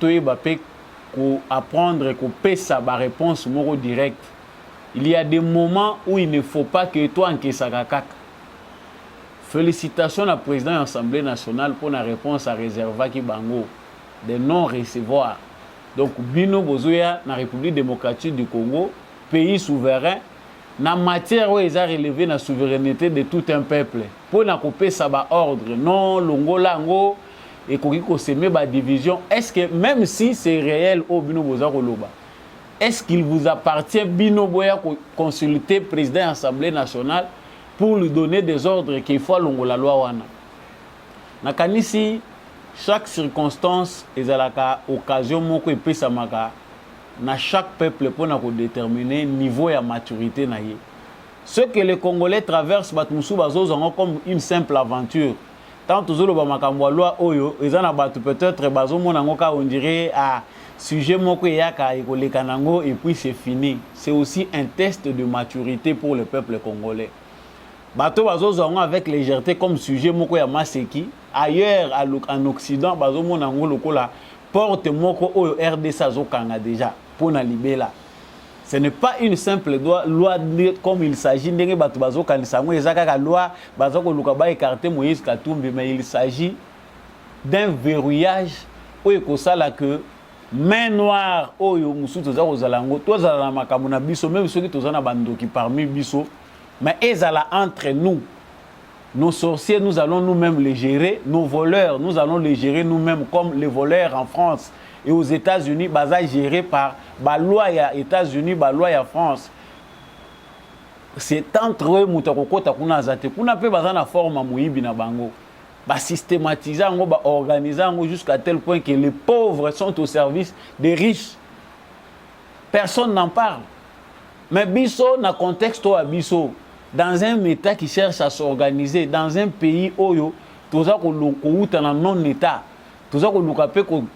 apprendre qu'on paie sa réponse moro direct. Il y a des moments où il ne faut pas que toi en kesakakak. Félicitations au président de l'Assemblée nationale pour la réponse à réserver qui bango de non-recevoir. Donc bino bozoya na République démocratique du Congo, pays souverain, na matière où ils ont relevé la souveraineté de tout un peuple. Pour na couper ça ba ordre, non longola ngo et qu'on s'aime ba division. Est-ce que même si c'est réel au bino boza koloba, est-ce qu'il vous appartient bino boya consulter le président de l'Assemblée nationale pour lui donner des ordres qu'il faut longola loi wana? Na kanisi chaque circonstance ezalaka occasion moko epesa maka na chaque peuple pour déterminer niveau de maturité na ye. Ce que les Congolais traversent batmusu bazozango comme une simple aventure. Tant tous les makambo loi oyo ezana batu peut-être bazomona ngoka on dirait à sujet moko yaka ekoleka nango et puis c'est fini. C'est aussi un test de maturité pour le peuple congolais. Bato bazozango avec légèreté comme sujet moko ya maseki ailleurs en Occident bazomona ngo lokola porte moko oyo RDC azokanga déjà pour na libela. Ce n'est pas une simple loi comme il s'agit ndenge bato bazokanisa ngo ezaka loi bazoko luka ba écarter Moïse Katumbi, mais il s'agit d'un verrouillage oyo kosala que main noire oyo musu toza kozalango toza na makambo na biso même ceux qui toza na bandoki parmi biso, mais ezala entre nous. Nos sorciers, nous allons nous-mêmes les gérer. Nos voleurs, nous allons les gérer nous-mêmes comme les voleurs en France. Et aux États-Unis, baza géré par la loi ya États-Unis, la loi ya France. C'est entre eux, mutakoko takuna azate. Kuna pe baza na forme muibi na bango. Ba systématiser ngo, ba organiser ngo jusqu'à tel point que les pauvres sont au service des riches. Personne n'en parle. Mais biso na contexte à biso. Dans un État qui cherche à s'organiser, dans un pays oyo, tout ça qu'on a non-État, tout ça qu'on a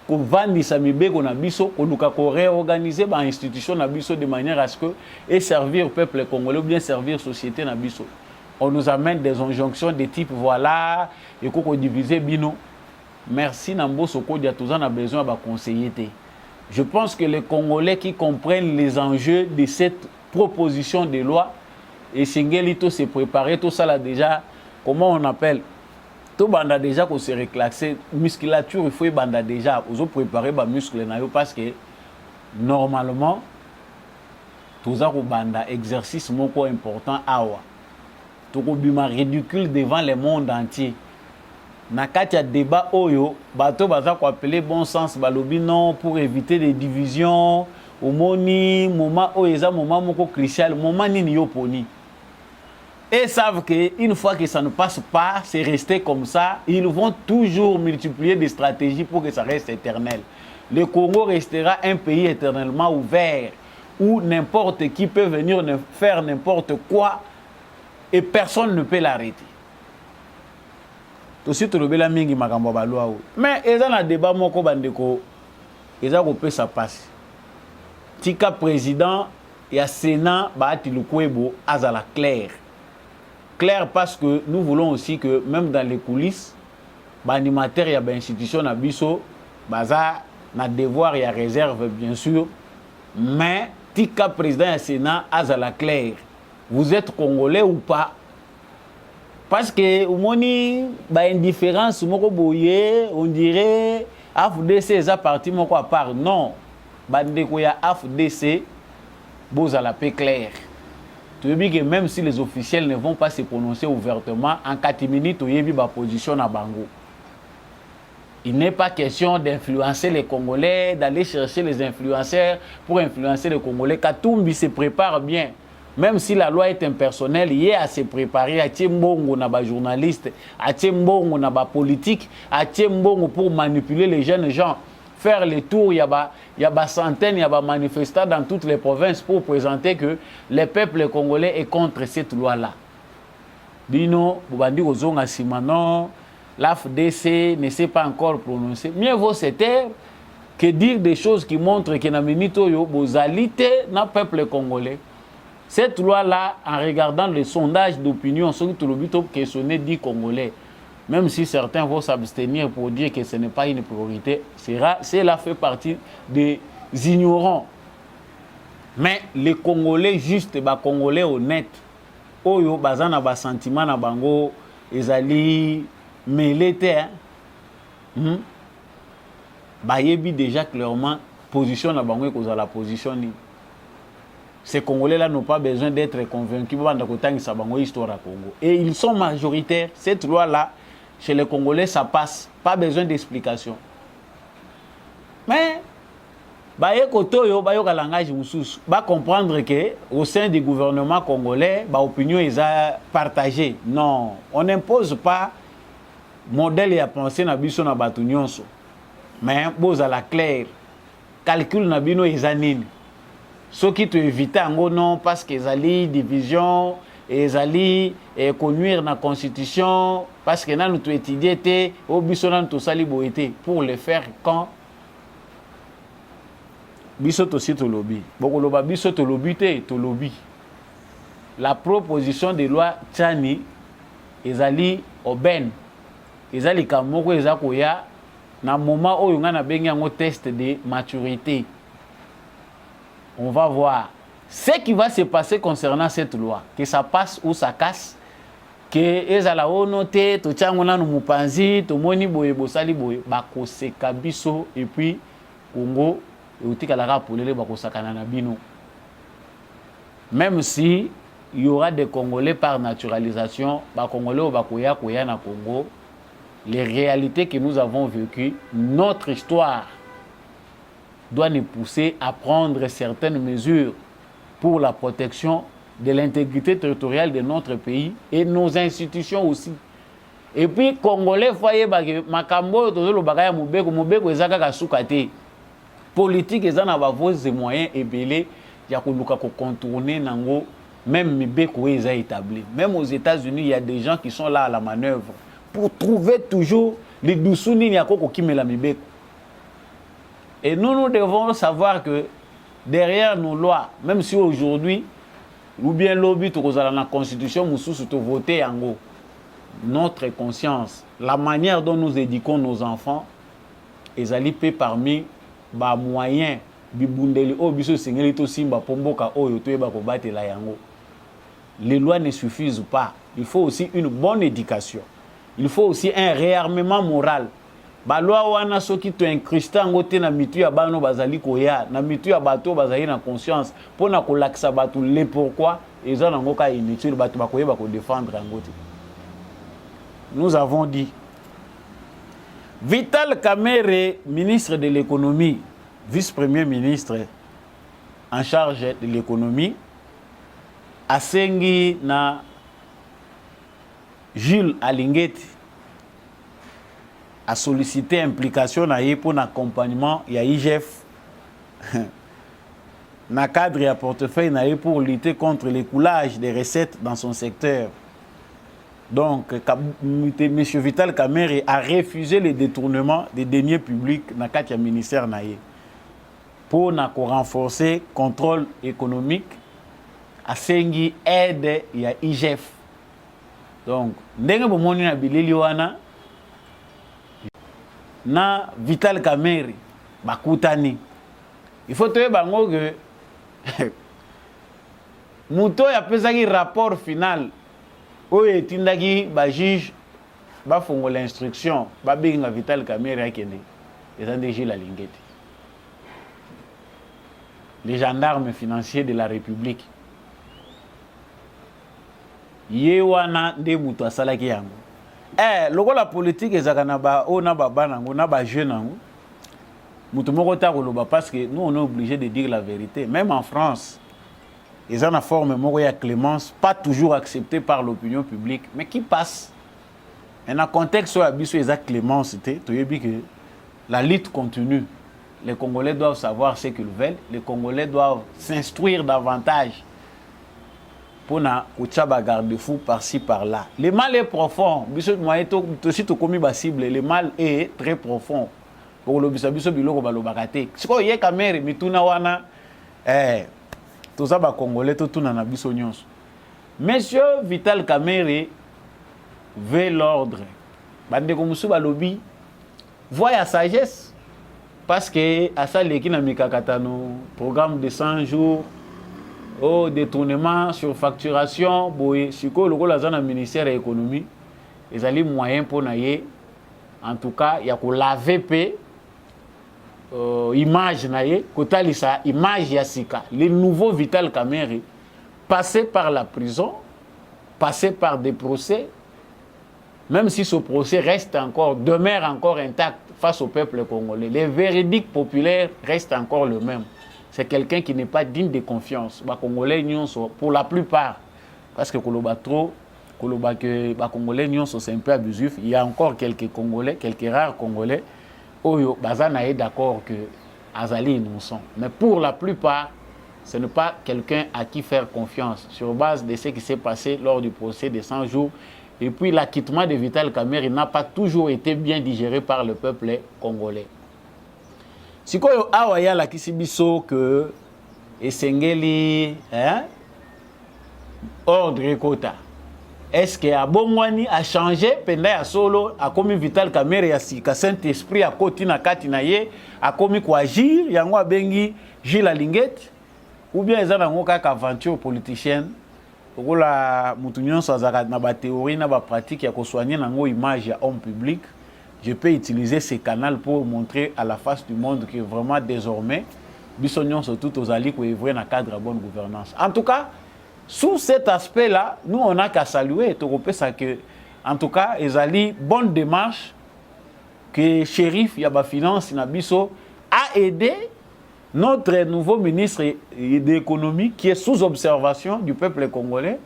vendu sa mibé qu'on a biso, qu'on a réorganisé par institution na biso de manière à ce que et servir peuple congolais ou bien servir société na biso. On nous amène des injonctions de type voilà et qu'on diviser bino. Merci Nambo Soko dia tout ça on a besoin de conseiller. Je pense que les Congolais qui comprennent les enjeux de cette proposition de loi et Singelito s'est préparé, tout ça là déjà, comment on appelle? Tout banda déjà qu'on s'est reclassé, musculature, il faut banda déjà, vous avez préparé les muscles parce que normalement, tout ça banda exercice moko important awa. Tout bima ridicule devant le monde entier. Na katia débat oyo, bato baza ko appeler bon sens balobi non pour éviter les divisions, au moni moment oyo moment moko crucial, moment nini yo poni. Et savent qu'une fois que ça ne passe pas, c'est resté comme ça, ils vont toujours multiplier des stratégies pour que ça reste éternel. Le Congo restera un pays éternellement ouvert, où n'importe qui peut venir faire n'importe quoi et personne ne peut l'arrêter. Aussi tout le bela mingi makambo ba loi. Mais eza na débat moko bandeko eza ko peut ça passe. Tika président et Sénat ba ati lukwebo azala clair. Clair parce que nous voulons aussi que même dans les coulisses ba animateur ya ba institution na biso baza na devoir et réserve bien sûr, mais tika président et Sénat azala clair. Vous êtes congolais ou pas? Parce que moni ba indifférence moko boye, on dirait AFDC eza parti moko à part. Non, bandeko ya AFDC boza la paix claire. Tu veux dire que même si les officiels ne vont pas se prononcer ouvertement, en 4 minutes oyebi ba position na bango. Il n'est pas question d'influencer les Congolais, d'aller chercher les influenceurs pour influencer les Congolais. Katumbi se prépare bien. Même si la loi est impersonnelle, il y a à se préparer à Tiembongo na ba journaliste, à Tiembongo na ba politique, à Tiembongo pour manipuler les jeunes gens, faire les tours, il y a ba centaines, il y a ba manifestants dans toutes les provinces pour présenter que le peuple congolais est contre cette loi-là. Bino, Bobandi Ozonga Simano, l'AFDC ne s'est pas encore prononcé. Mieux vaut se taire que dire des choses qui montrent que na minito yo bozalité na peuple congolais. Cette loi-là, en regardant les sondages d'opinion, ceux qui ont questionné dit Congolais, même si certains vont s'abstenir pour dire que ce n'est pas une priorité, cela fait partie des ignorants. Mais les Congolais justes, les Congolais honnêtes, oyo bazana ba sentiment na bango, ezali melete, bayebi déjà clairement position na bango ko la position ni. Ces Congolais-là n'ont pas besoin d'être convaincus de l'histoire à Congo. Et ils sont majoritaires. Cette loi-là, chez les Congolais, ça passe. Pas besoin d'explication. Mais, comprendre qu'au sein du gouvernement congolais, l'opinion est partagée. Non, on n'impose pas modèle et à penser na biso na batunion. Mais, à la claire, calcul na bino ezanini. Ce qui te évite non parce qu'ils allaient division et ils allaient conduire la constitution parce que nous tu étudié au bisonan to sali boité pour le faire quand biso to site lobby boko loba biso to lobby to lobby la proposition de loi Tchani ils allaient au ben ils allaient kamoko ezakoya na moment oyo ngana bengi ngo test de maturité. On va voir ce qui va se passer concernant cette loi, que ça passe ou ça casse, que ezala onote, to tchangona no mupanzi, to moni boye bosali boye, bako se kabiso et puis Congo et utika la rapolele bako sakana na bino. Même si il y aura des Congolais par naturalisation, ba Congolais au bakoya koya na Congo, les réalités que nous avons vécues, notre histoire doit nous pousser à prendre certaines mesures pour la protection de l'intégrité territoriale de notre pays et nos institutions aussi. Et puis, Congolais, voyez, makambo tozolo bagaya mubeko ezaka kasukate. Politique ezana ba vos moyens ebele ya koluka ko contourner nango même mibeko eza établi. Même aux États-Unis, il y a des gens qui sont là à la manœuvre pour trouver toujours les dousouni ya koko kimela mibeko. Et nous devons savoir que derrière nos lois, même si aujourd'hui, ou bien lobby dans la constitution, nous sommes votés en gros, notre conscience, la manière dont nous éduquons nos enfants, ils allaient parmi les moyens, les lois ne suffisent pas. Il faut aussi une bonne éducation. Il faut aussi un réarmement moral. Ba loi wana soki to incrusté ngote na mitu ya bano bazali koya na mitu ya bato bazali na conscience pona ko lakisa bato le pourquoi eza na ngoka inutile bato bakoyeba ko défendre ngote. Nous avons dit Vital Kamerhe, ministre de l'économie, vice-premier ministre en charge de l'économie, asengi na Jules Alingeti a sollicité implication pour l'accompagnement de l'IGF na cadre et à portefeuille pour lutter contre l'écoulage des recettes dans son secteur. Donc, M. Vital Kamerhe a refusé le détournement des deniers publics dans le ministère pour renforcer le contrôle économique à Sengi aide et à IGF. Donc, ndenge bomoni na bilili wana na Vital Kamerhe bakutani. Il faut te bango que muto ya pesaki rapport final oyo etindaki ba juge ba fongo l'instruction ba benga Vital Kamerhe akende ezande Gilles Alingeti, les gendarmes financiers de la République. Yewana de muto asalaki yango. Lokola politique ezaka na ba o na ba banango na ba jeune nango. Muto moko ta koloba parce que nous on est obligé de dire la vérité. Même en France, ils ont une forme de clémence, pas toujours acceptée par l'opinion publique, mais qui passe. Et dans le contexte où il y a clémence, la lutte continue. Les Congolais doivent savoir ce qu'ils veulent. Les Congolais doivent s'instruire davantage pour ne garde-fou par-ci, par-là. Le mal est profond. Le mal est très profond. Pour le biso biloko balobakate. Siko ye Kamerhe mituna wana toza ba Congolais totuna na biso nyonso. Monsieur Vital Kamerhe veut l'ordre. Bande ko musu balobi voya sagesse parce que asaleki na mikakatano programme de 100 jours au détournement sur facturation boye siko lokola za na ministère de l'économie ezali moyen pour naye en tout cas ya ko laver pe image naye kotalisa image ya sika le nouveau Vital Kamerhe passé par la prison, passé par des procès, même si ce procès demeure encore intact face au peuple congolais, les versdicts populaires restent encore le même. C'est quelqu'un qui n'est pas digne de confiance. Les Congolais, pour la plupart, parce que les Congolais c'est un peu abusif, il y a encore quelques Congolais, quelques rares Congolais, Oyo Bazana est d'accord que Azali nous sont. Mais pour la plupart, ce n'est pas quelqu'un à qui faire confiance sur base de ce qui s'est passé lors du procès des 100 jours. Et puis l'acquittement de Vital Kamerhe n'a pas toujours été bien digéré par le peuple congolais. Si vous avez la kisibiso que Esengeli ordre et quota. Est-ce que Abongwani a changé pendant ya solo a commis Vital Kamerhe ya sika Saint-Esprit a koti na kati na ye a commis quoi agir yango bengi Gilles Alingeti ou bien ils ont une aventure politicienne pour la mutunyon sazaka na ba théorie na ba pratique ya ko soigner nango image ya homme public. Je peux utiliser ces canaux pour montrer à la face du monde que vraiment désormais bisognon surtout aux alliés qui œuvrent dans le cadre de bonne gouvernance. En tout cas, sous cet aspect-là, nous on n'a qu'à saluer que, en tout cas, les alliés bonne démarche que Shérif Yaba Finance Nabiso a aidé notre nouveau ministre de l'économie qui est sous observation du peuple congolais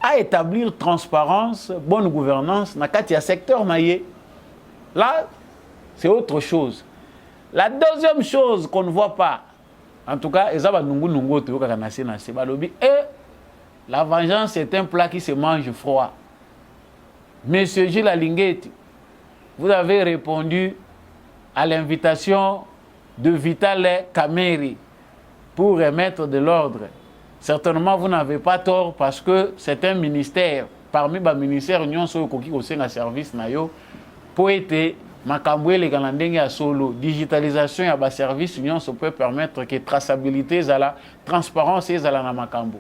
à établir transparence, bonne gouvernance dans le secteur naïe. Là, c'est autre chose. La deuxième chose qu'on ne voit pas, en tout cas, la vengeance est un plat qui se mange froid. Monsieur Gilles Alingeti, vous avez répondu à l'invitation de Vital Kamerhe pour remettre de l'ordre. Certainement, vous n'avez pas tort parce que c'est un ministère. Parmi les ministères, nous avons un service pour être Makamboué Galandenge à solo. Digitalisation et à service, ça peut permettre que traçabilité, la transparence et la Makambo.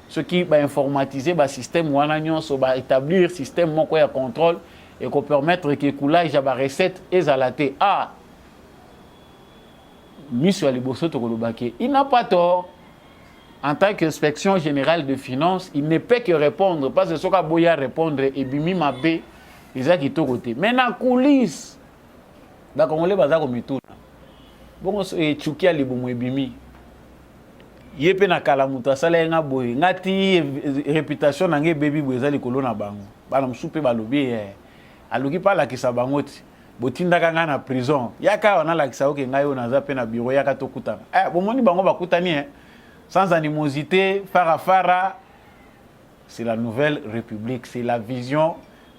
Ce qui va informatiser le système, va établir le système de contrôle et qui permettre que coulage de la recette et la thé. Ah, Monsieur Aliboso Tokolobake, il n'a pas tort. En tant qu'Inspection générale de finances, il ne peut que répondre. Parce que ce qu'il boya répondre et bimi mabe, ils ont quitté côté. Mais dans la coulisse, les Congolais bazako mituna. Bon, et Tchoukia libomo et bimi. Yepe na kalamuta sala nga boy. Ngati réputation na nge baby boy zali kolona bango. Bana msupe balobi aluki pala kisa bangoti. Botinda kanga na prison. Yaka wana la kisa oke ngayo na zape na bureau yaka tokutana. Bomoni bango bakutani sans animosité, fara, c'est la nouvelle République, c'est la vision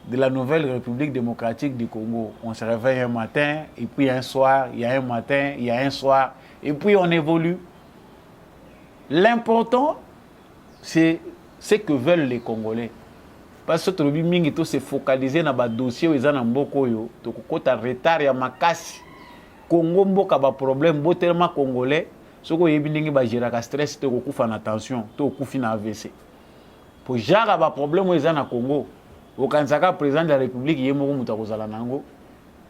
de la nouvelle République démocratique du Congo. On se réveille un matin, et puis un soir, il y a un matin, il y a un soir, et puis on évolue. L'important, c'est ce que veulent les Congolais. Parce que tout le monde se focaliser dans les dossiers où ils ont un mboko yo, to kokota retard ya makasi. Congo mboka ba problème bo tellement congolais, soko yebi ndenge ba gérer ka stress to kokufa na tension, to kokufi na AVC. Pour gérer ba problème où ils ont na Congo, au kanzaka président de la République yemoko muta kozala nango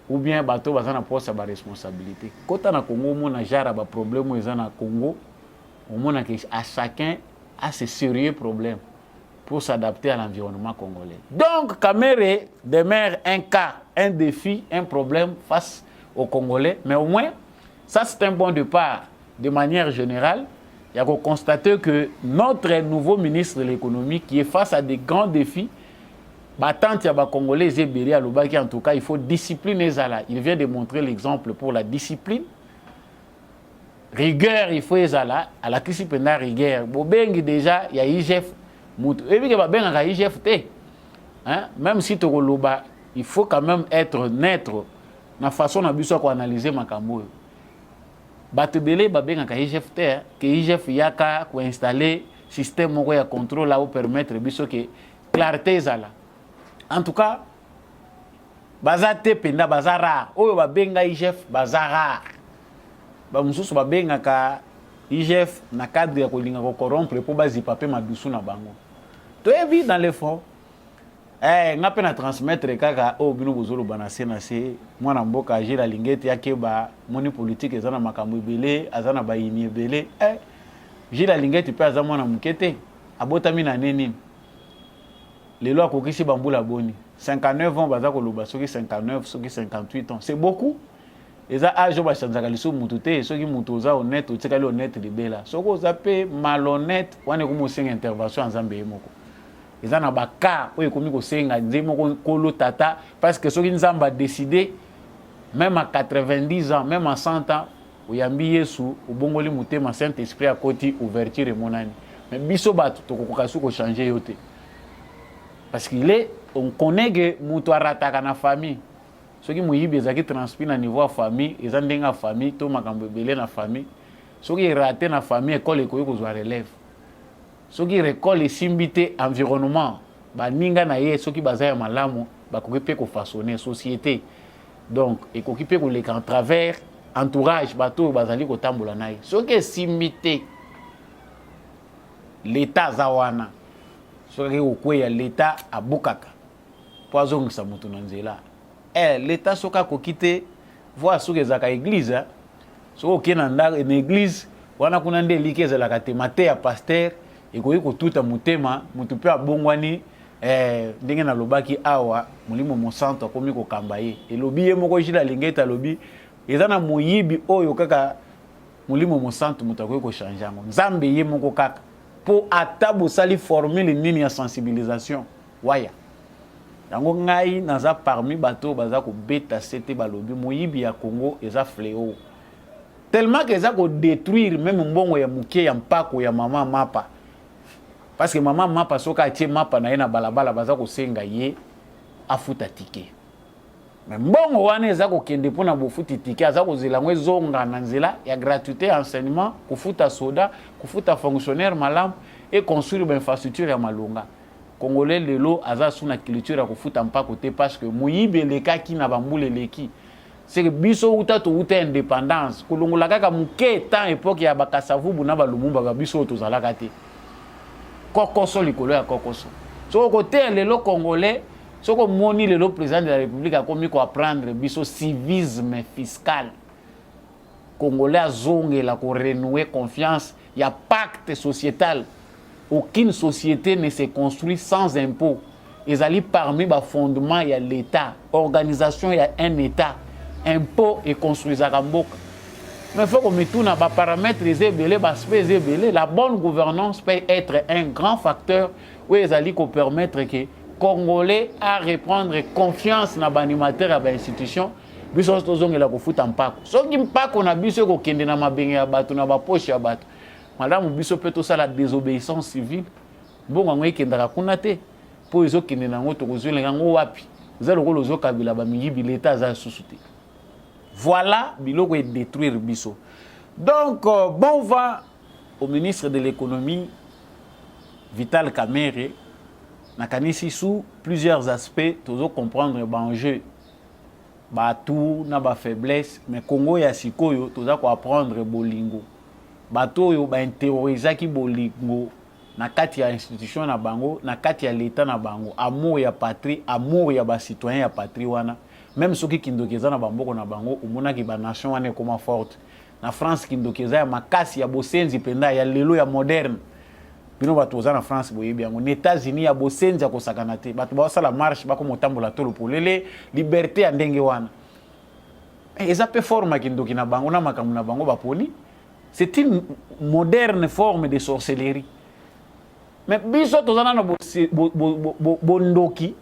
ou bien bato bazana poste ba responsabilité. Kota na Congo mo na gérer ba problème où ils ont na Congo, au moins à chacun a ses sérieux problèmes pour s'adapter à l'environnement congolais. Donc, Kamere demeure un cas, un défi, un problème face aux Congolais. Mais au moins, ça c'est un bon départ. De manière générale, il y a qu'à constater que notre nouveau ministre de l'économie, qui est face à des grands défis, tant qu'il y a des Congolais, en tout cas, il faut discipliner ça. Il vient de montrer l'exemple pour la discipline. Rigueur, il faut ça là. À la crise pendant rigueur. Bobengi déjà, il y a IGF. Et puis, même si tu es il faut quand même être neutre dans la façon dont analyser ma cambo. Batebele babengaka IGF que IGF yaka ko installer système de contrôle là pour permettre biso que clarté zala. En tout cas, bazate penda bazara oyo babenga IGF bazara. Ba mususu babengaka IGF na cadre ya kolinga ko corrompre pour bazipa pe madusu na bango. To evi dans les fonds. Nga pe na transmettre kaka o bino bozolo banase na se mwana mboka ajira lingete yake ba moni politique ezana makambo ebele azana ba yini ebele jira lingete pe azana mwana mukete abotami na neni lelo akokisi bambula boni 59 ans baza koloba soki 59 soki 58 ans c'est beaucoup. Eza âge ba chanzaka liso mutu te soki mutu oza honnête otikali honnête libela soko oza pe malhonnête wane kumosenga intervention nzambe yemoko eza na baka oyo komi kosenga nzemoko kolo tata parce que soki nzamba décidé même à 90 ans même à 100 ans oyambi Yesu obongoli mutema Saint-Esprit à côté ouverture monani mais biso bato tokokoka suko changer yote parce qu'il est on connaît que mutu arataka na famille. Ceux qui m'ont dit transpire à niveau de famille, ils ont des famille, tout makambo belé na famille. Ceux qui raté na famille, école et koyo kozwa relève. Ceux qui récolte les simbité environnement, ba ninga na ye, ceux qui bazaya malamu, ba kokipe ko façonner société. Donc, et kokipe ko les en travers entourage bateau bazali ko tambola na ye. Ceux qui simbité l'état zawana. Ceux qui okweya l'état abukaka. Poison sa mutu nanzela. L'État soka ko kite voir sur les églises so kenanda une église wana kuna nde likeza la katemate ya pasteur et ko tuta mutema mutu pe abongwani ndenge na lobaki awa mulimo mosanto akomi ko kambaye elobi ye moko jila lingeta lobi ezana moyibi oyo kaka mulimo mosanto mutu ko changer ngo nzambe ye moko kaka pour atabo sali formule nini ya sensibilisation waya. Yango ngai naza parmi bato baza ko beta sete balobi moyibi ya Congo eza fléau tellement que eza ko détruire même mbongo ya muke ya mpako ya mama mapa parce que mama mapa soka atie mapa na ye na balabala baza ko senga ye afuta ticket mais mbongo wana eza ko kende pona bofuti ticket aza ko zela ngwe zonga na nzela ya gratuité enseignement kufuta soda kufuta fonctionnaire malam et construire une infrastructure ya malonga. Congolais lelo aza suna culture ya kufuta mpaka côté parce que muyibe leka ki na bambule leki c'est que biso uta to uta indépendance kolongola kaka muke temps époque ya bakasavubu na balumumba ba biso to zalaka te kokoso likolo ya kokoso so côté lelo congolais soko moni lelo président de la république a komi ko apprendre biso civisme fiscal congolais azongela ko renouer confiance ya pacte sociétal. Aucune société ne se construit sans impôts. Ils allaient parmi les fondements, il y a l'État. Organisation, il y a un État. Impôts et construisent à Gamboka. Mais il faut qu'on mette tout dans les paramètres, la bonne gouvernance peut être un grand facteur où ils allaient permettre que les Congolais à reprendre confiance dans l'animateur et dans l'institution. Ils ont fait un peu. Ce qui est un peu, on a vu ce qu'on a fait dans la poche. madame biso peut ça la désobéissance civile bongo ngo ekendaka kuna te po ezokende nango tokozwelenga ngo wapi za lokolo ozokabila bamiyibi l'état aza susu te. Voilà biloko et détruire biso. Donc bon vent au ministre de l'économie Vital Kamerhe nakanisi sous plusieurs aspects tozo comprendre l'enjeu ba tout na ba faiblesse mais Congo ya sikoyo toza ko apprendre bolingo bato yo ba intérioriser ki bolingo na kati ya institution na bango na kati ya l'état na bango amour ya patrie amour ya ba citoyen ya patrie wana même soki kindokeza na bamboko na bango umona ki ba nation wana comme forte na France kindokeza ya makasi ya bosenzi penda ya lelo ya moderne bino bato za na France boyebi yango na États-Unis ya bosenzi ya kosakana te bato ba sala marche ba ko motambola tolo polele liberté ya ndenge wana eza pe forme kindoki na bango na makamu na bango baponi. C'est une moderne forme de sorcellerie. Mais biso tozana na bondoki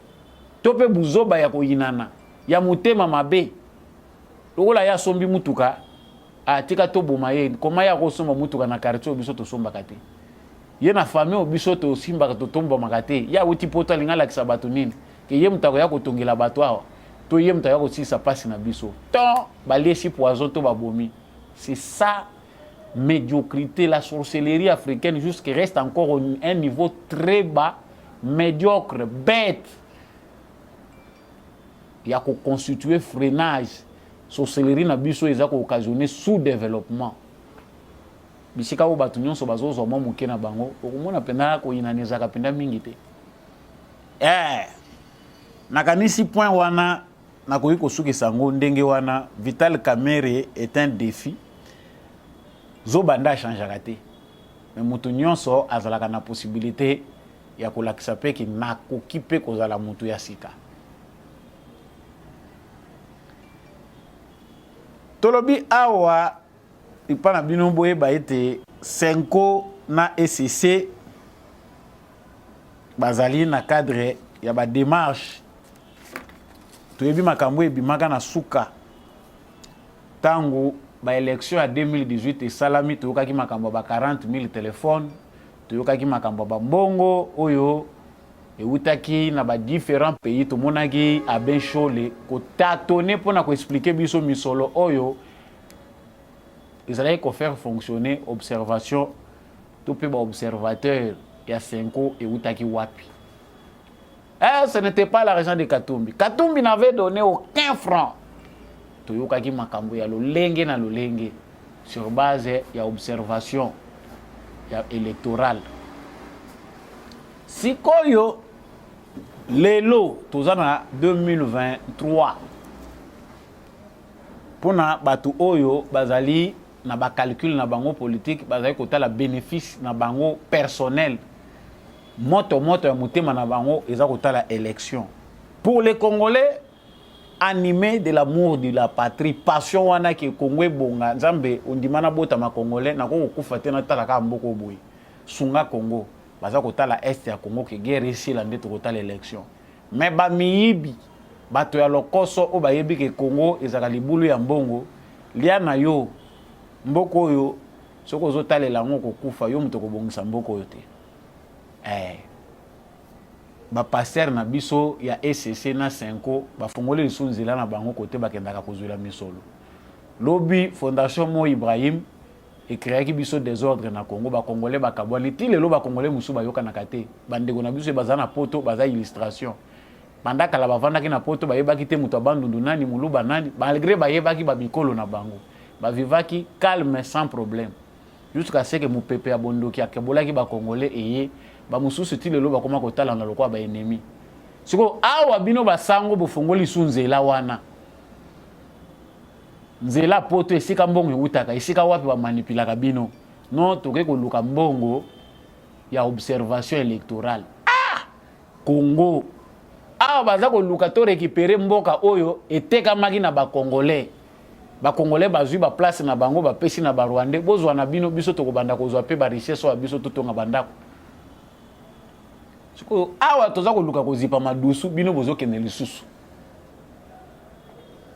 tope buzoba ya koyinana ya mutema mabe lokola ya sombi mutuka atika to bomaye koma ya kosomba mutuka na quartier biso to somba kate ye na famille biso to simba to tomba makate ya uti pota lingala kisabato nini ke ye mutako ya kotongela bato awa to ye mutako ya kosisa pasi na biso to balesi poison to babomi. C'est ça médiocrité, la sorcellerie africaine jusqu'à reste encore un niveau très bas, médiocre, bête. Il y a qu'à constituer freinage. Sorcellerie na biso ils a occasionné sous-développement. Bisika o batunyon so bazo zo momuke na bango, okomona penda ko inaneza ka penda mingi te. Nakanisi point wana nakoyi kosuki sango ndenge wana Vital Kamerhe est un défi. Zobanda changera te mais mutu nyonso azalaka na possibilité ya kolakisa pe ki nakoki pe kozala mutu ya sika. Tolobi awa ipana bino boye ba ete Senko na ECC bazali na cadre ya ba démarche toyebi makambo ebimaka na suka tango ba élection à 2018 et salami toyokaki makambo ba 40 000 téléphones toyokaki makambo ba mbongo oyo eutaki na ba différents pays tomonaki a ben chole ko tâtonner pona ko expliquer biso misolo oyo ezalaki ko faire fonctionner observation to pe ba observateur ya Senko eutaki wapi. Ce n'était pas l'argent de Katumbi. Katumbi n'avait donné aucun franc. Toyokaki makambo ya lolenge na lolenge sur base ya observation ya électorale. Sikoyo lelo tozana 2023 pona batu oyo bazali na ba calcul na bango politique bazali kotala bénéfice na bango personnel moto ya mutema na bango eza kotala élection. Pour les Congolais animé de l'amour de la patrie, passion wana ke Congo bonga nzambe ondimana bota ma Congolais na ko kufa te na tala ka mboko boy sunga Congo baza kotala est ya Congo ke guerre ici la ndeto kotala élection mais ba miyibi bato ya lokoso o bayebi ke Congo ezaka libulu ya mbongo lia na yo mboko yo soko zotala lango ko kufa yo mutoko bongisa mboko yo te ba passer na biso ya ECC na Senko ba fongole lisunzila na bango kote bakendaka kozwela misolo lobi fondation Mo Ibrahim e créaki biso désordre na Congo ba congolais ba kabwani ti lelo ba congolais musu ba yoka na kate bandeko na biso baza na poto baza illustration bandaka la bavandaki na poto ba yebaki te muto abandundu nani muluba nani malgré ba yebaki ba mikolo na bango ba vivaki calme sans problème jusqu'à ce que mu pepe abondoki akabolaki ba congolais eye ba mususu ti lelo bakoma kotala na lokwa ba ennemi siko awa bino basango bofongoli sunzela wana nzela poto esika mbongo utaka esika wapi ba manipulaka bino non toke ko luka mbongo ya observation électorale Congo awa baza ko luka to récupérer mboka oyo etekamaki na ba congolais bazui ba place na bango ba pesi na ba Rwandais bozwa na bino biso to kobanda kozwa pe ba richesse wa biso totonga bandako. Siko awa toza koluka kozipa madusu bino bozokende lisusu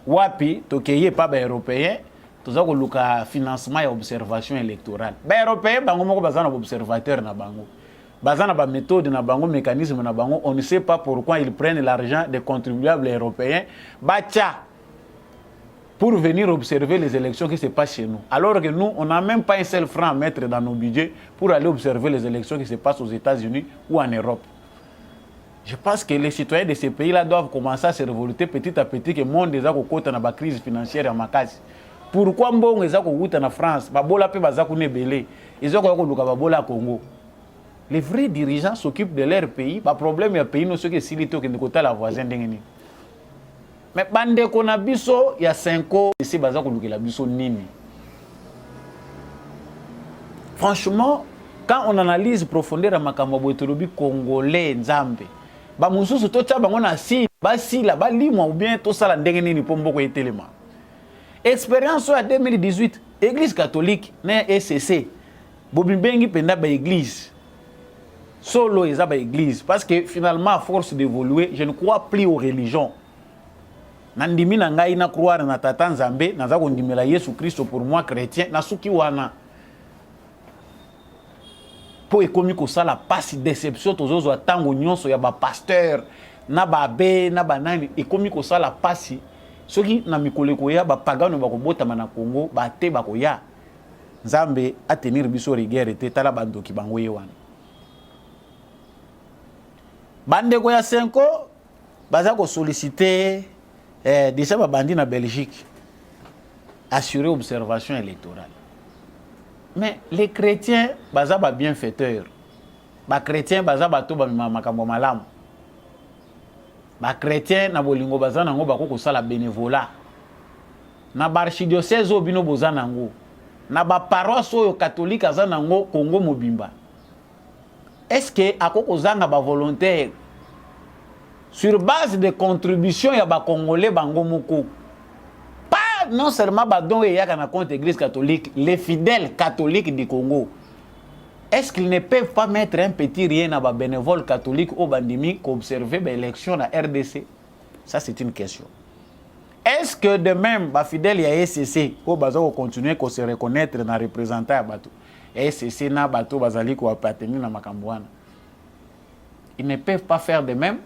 wapi tokeye pa ba européen toza koluka financement et observation électorale. Ba européen bango moko bazana observateur na bango. Bazana ba méthode na bango, mécanisme na bango, on ne sait pas pourquoi ils prennent l'argent des contribuables européens. Bacha pour venir observer les élections qui se passent chez nous. Alors que nous, on n'a même pas un seul franc à mettre dans nos budgets pour aller observer les élections qui se passent aux États-Unis ou en Europe. Je pense que les citoyens de ces pays-là doivent commencer à se révolter petit à petit que le monde est dans la crise financière en Makasi. Pourquoi mbongo est en France, babola pe bazaku nebele, ils ont babola Congo. Les vrais dirigeants s'occupent de leur pays, pas problème il y a pays no ceux qui silito que de la voisin d'engeni. Mais bande qu'on a biso il y a 5 ans ici bazaku lukela biso nini. Franchement, quand on analyse profondeur à makambo boetolobi congolais nzambe, ba mususu to tcha bango na si basila balimwa ou bien to sala ndenge nini po mboko etelema. Expérience en 2018, Église catholique na ECC. Bobimbengi penda ba église. Solo eza ba église parce que finalement à force d'évoluer, je ne crois plus aux religions. Nandimi na ngai na croire na tata Nzambe, naza kondimela Yesu Christ pour moi chrétien, na suki wana. Po ekomi ko sala pasi déception tozozo atango nyonso ya ba pasteur, na ba abbé, na ba nani ekomi ko sala pasi. Soki na mikoleko ya ba pagano ba kobotama na Congo, ba te ba koya. Nzambe a tenir biso rigueur te tala bandoki bango ye wana. Bande ko ya 5 baza ko solliciter déjà ba bandi na Belgique assurer observation électorale. Mais les chrétiens baza ba bienfaiteurs. Ba chrétiens baza ba to ba makambo malamu. Ba chrétien na bolingo baza nango bako sala bénévolat. Na ba archidiocèse obino boza nango. Na ba paroisse oyo catholique aza nango Congo mobimba. Est-ce que akoko zanga ba volontaire sur base de contribution ya ba congolais bango moko? Pas non seulement ba don et yaka na compte église catholique, les fidèles catholiques du Congo. Est-ce qu'ils ne peuvent pas mettre un petit rien à ba bénévole catholique au bandimi pour observer l'élection à RDC? Ça c'est une question. Est-ce que de même ba fidèle ya SCC au bazo continuer ko se reconnaître na représentant ya bato? SCC na bato bazali ko appartenir na makambwana. Ils ne peuvent pas faire de même.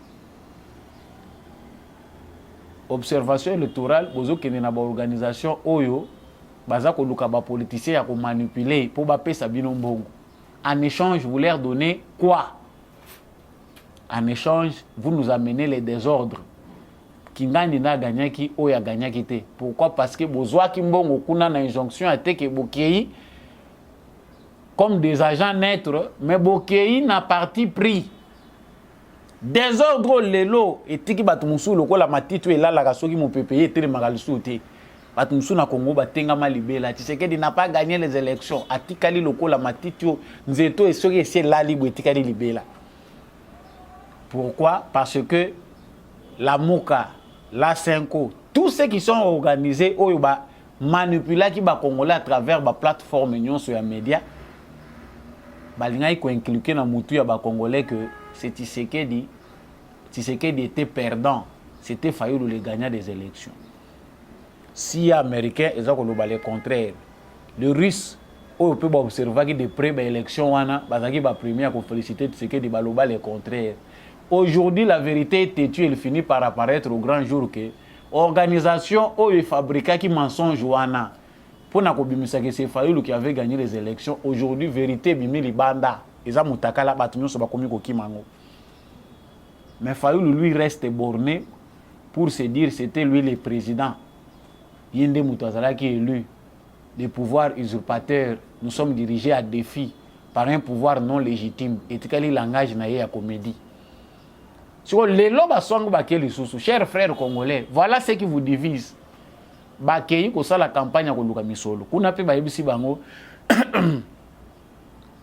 Observation électorale bozo kene na ba organisation oyo baza ko luka ba politicien ya ko manipuler pour ba pesa bino mbongo. En échange, vous leur donnez quoi? En échange, vous nous amenez les désordres. Kingani na ganyaki oya ganyaki te. Pourquoi? Parce que bozwa kimbongo kuna na injonction à te ke bokei comme des agents neutres, mais bokei na parti pris. Désordre lelo etiki batumusu lokola matitu elala kasoki mo PPE tele magalisu te. Batumusu na Congo batenga malibela. Tshisekedi n'a pas gagné les élections. Atikali lokola matitu nzeto et soki ese lali bo etikali libela. Pourquoi? Parce que la Moka, la Senko, tous ceux qui sont organisés oyo ba manipula ki ba Congolais à travers ba plateforme union sur les médias. Balinga ko inculquer na mutu ya ba Congolais que c'est Tshisekedi était perdant. C'était Fayulu le gagnant des élections. Si les Américains, ils ont le contraire. Le Russe, on peut observer que depuis l'élection, ils ont premier à féliciter Tshisekedi le contraire. Aujourd'hui, la vérité est têtue, elle finit par apparaître au grand jour que l'organisation est fabriquée qui mensonge. Pour que c'est Fayulu qui avait gagné les élections. Aujourd'hui, vérité, bimi libanda. Ils ont mutakala batunyo soba komi kokimango. Mais Fayulu lui reste borné pour se dire c'était lui le président. Yende Moutazala qui est élu. Des pouvoirs usurpateurs, nous sommes dirigés à défi par un pouvoir non légitime. Et tel langage na ya comédie. Sur les lobes song bakeli susu, chers frères congolais, voilà ce qui vous divise. Bakei ko sala campagne ko luka misolo. Kuna pe ba yebisi bango.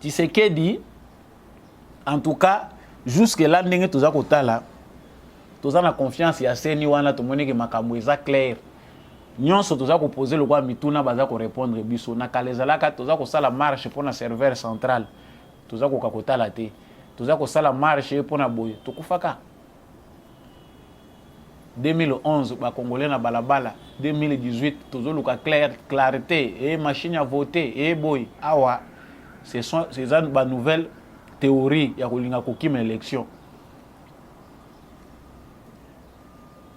Tshisekedi en tout cas jusque là ndenge toza kotala toza na confiance ya seni wana to moneke makambo eza clair. Nyonso toza ko poser le kwa mituna baza ko répondre biso na kalezalaka toza ko sala marche pour na serveur central. Toza ko kakotala te. Toza ko sala marche pour na boye. Tokufaka. 2011 ba congolais na balabala 2018 tozoluka clarté et machine à voter et boy awa ce sont ces ba nouvelles théories ya kolinga kokima élection.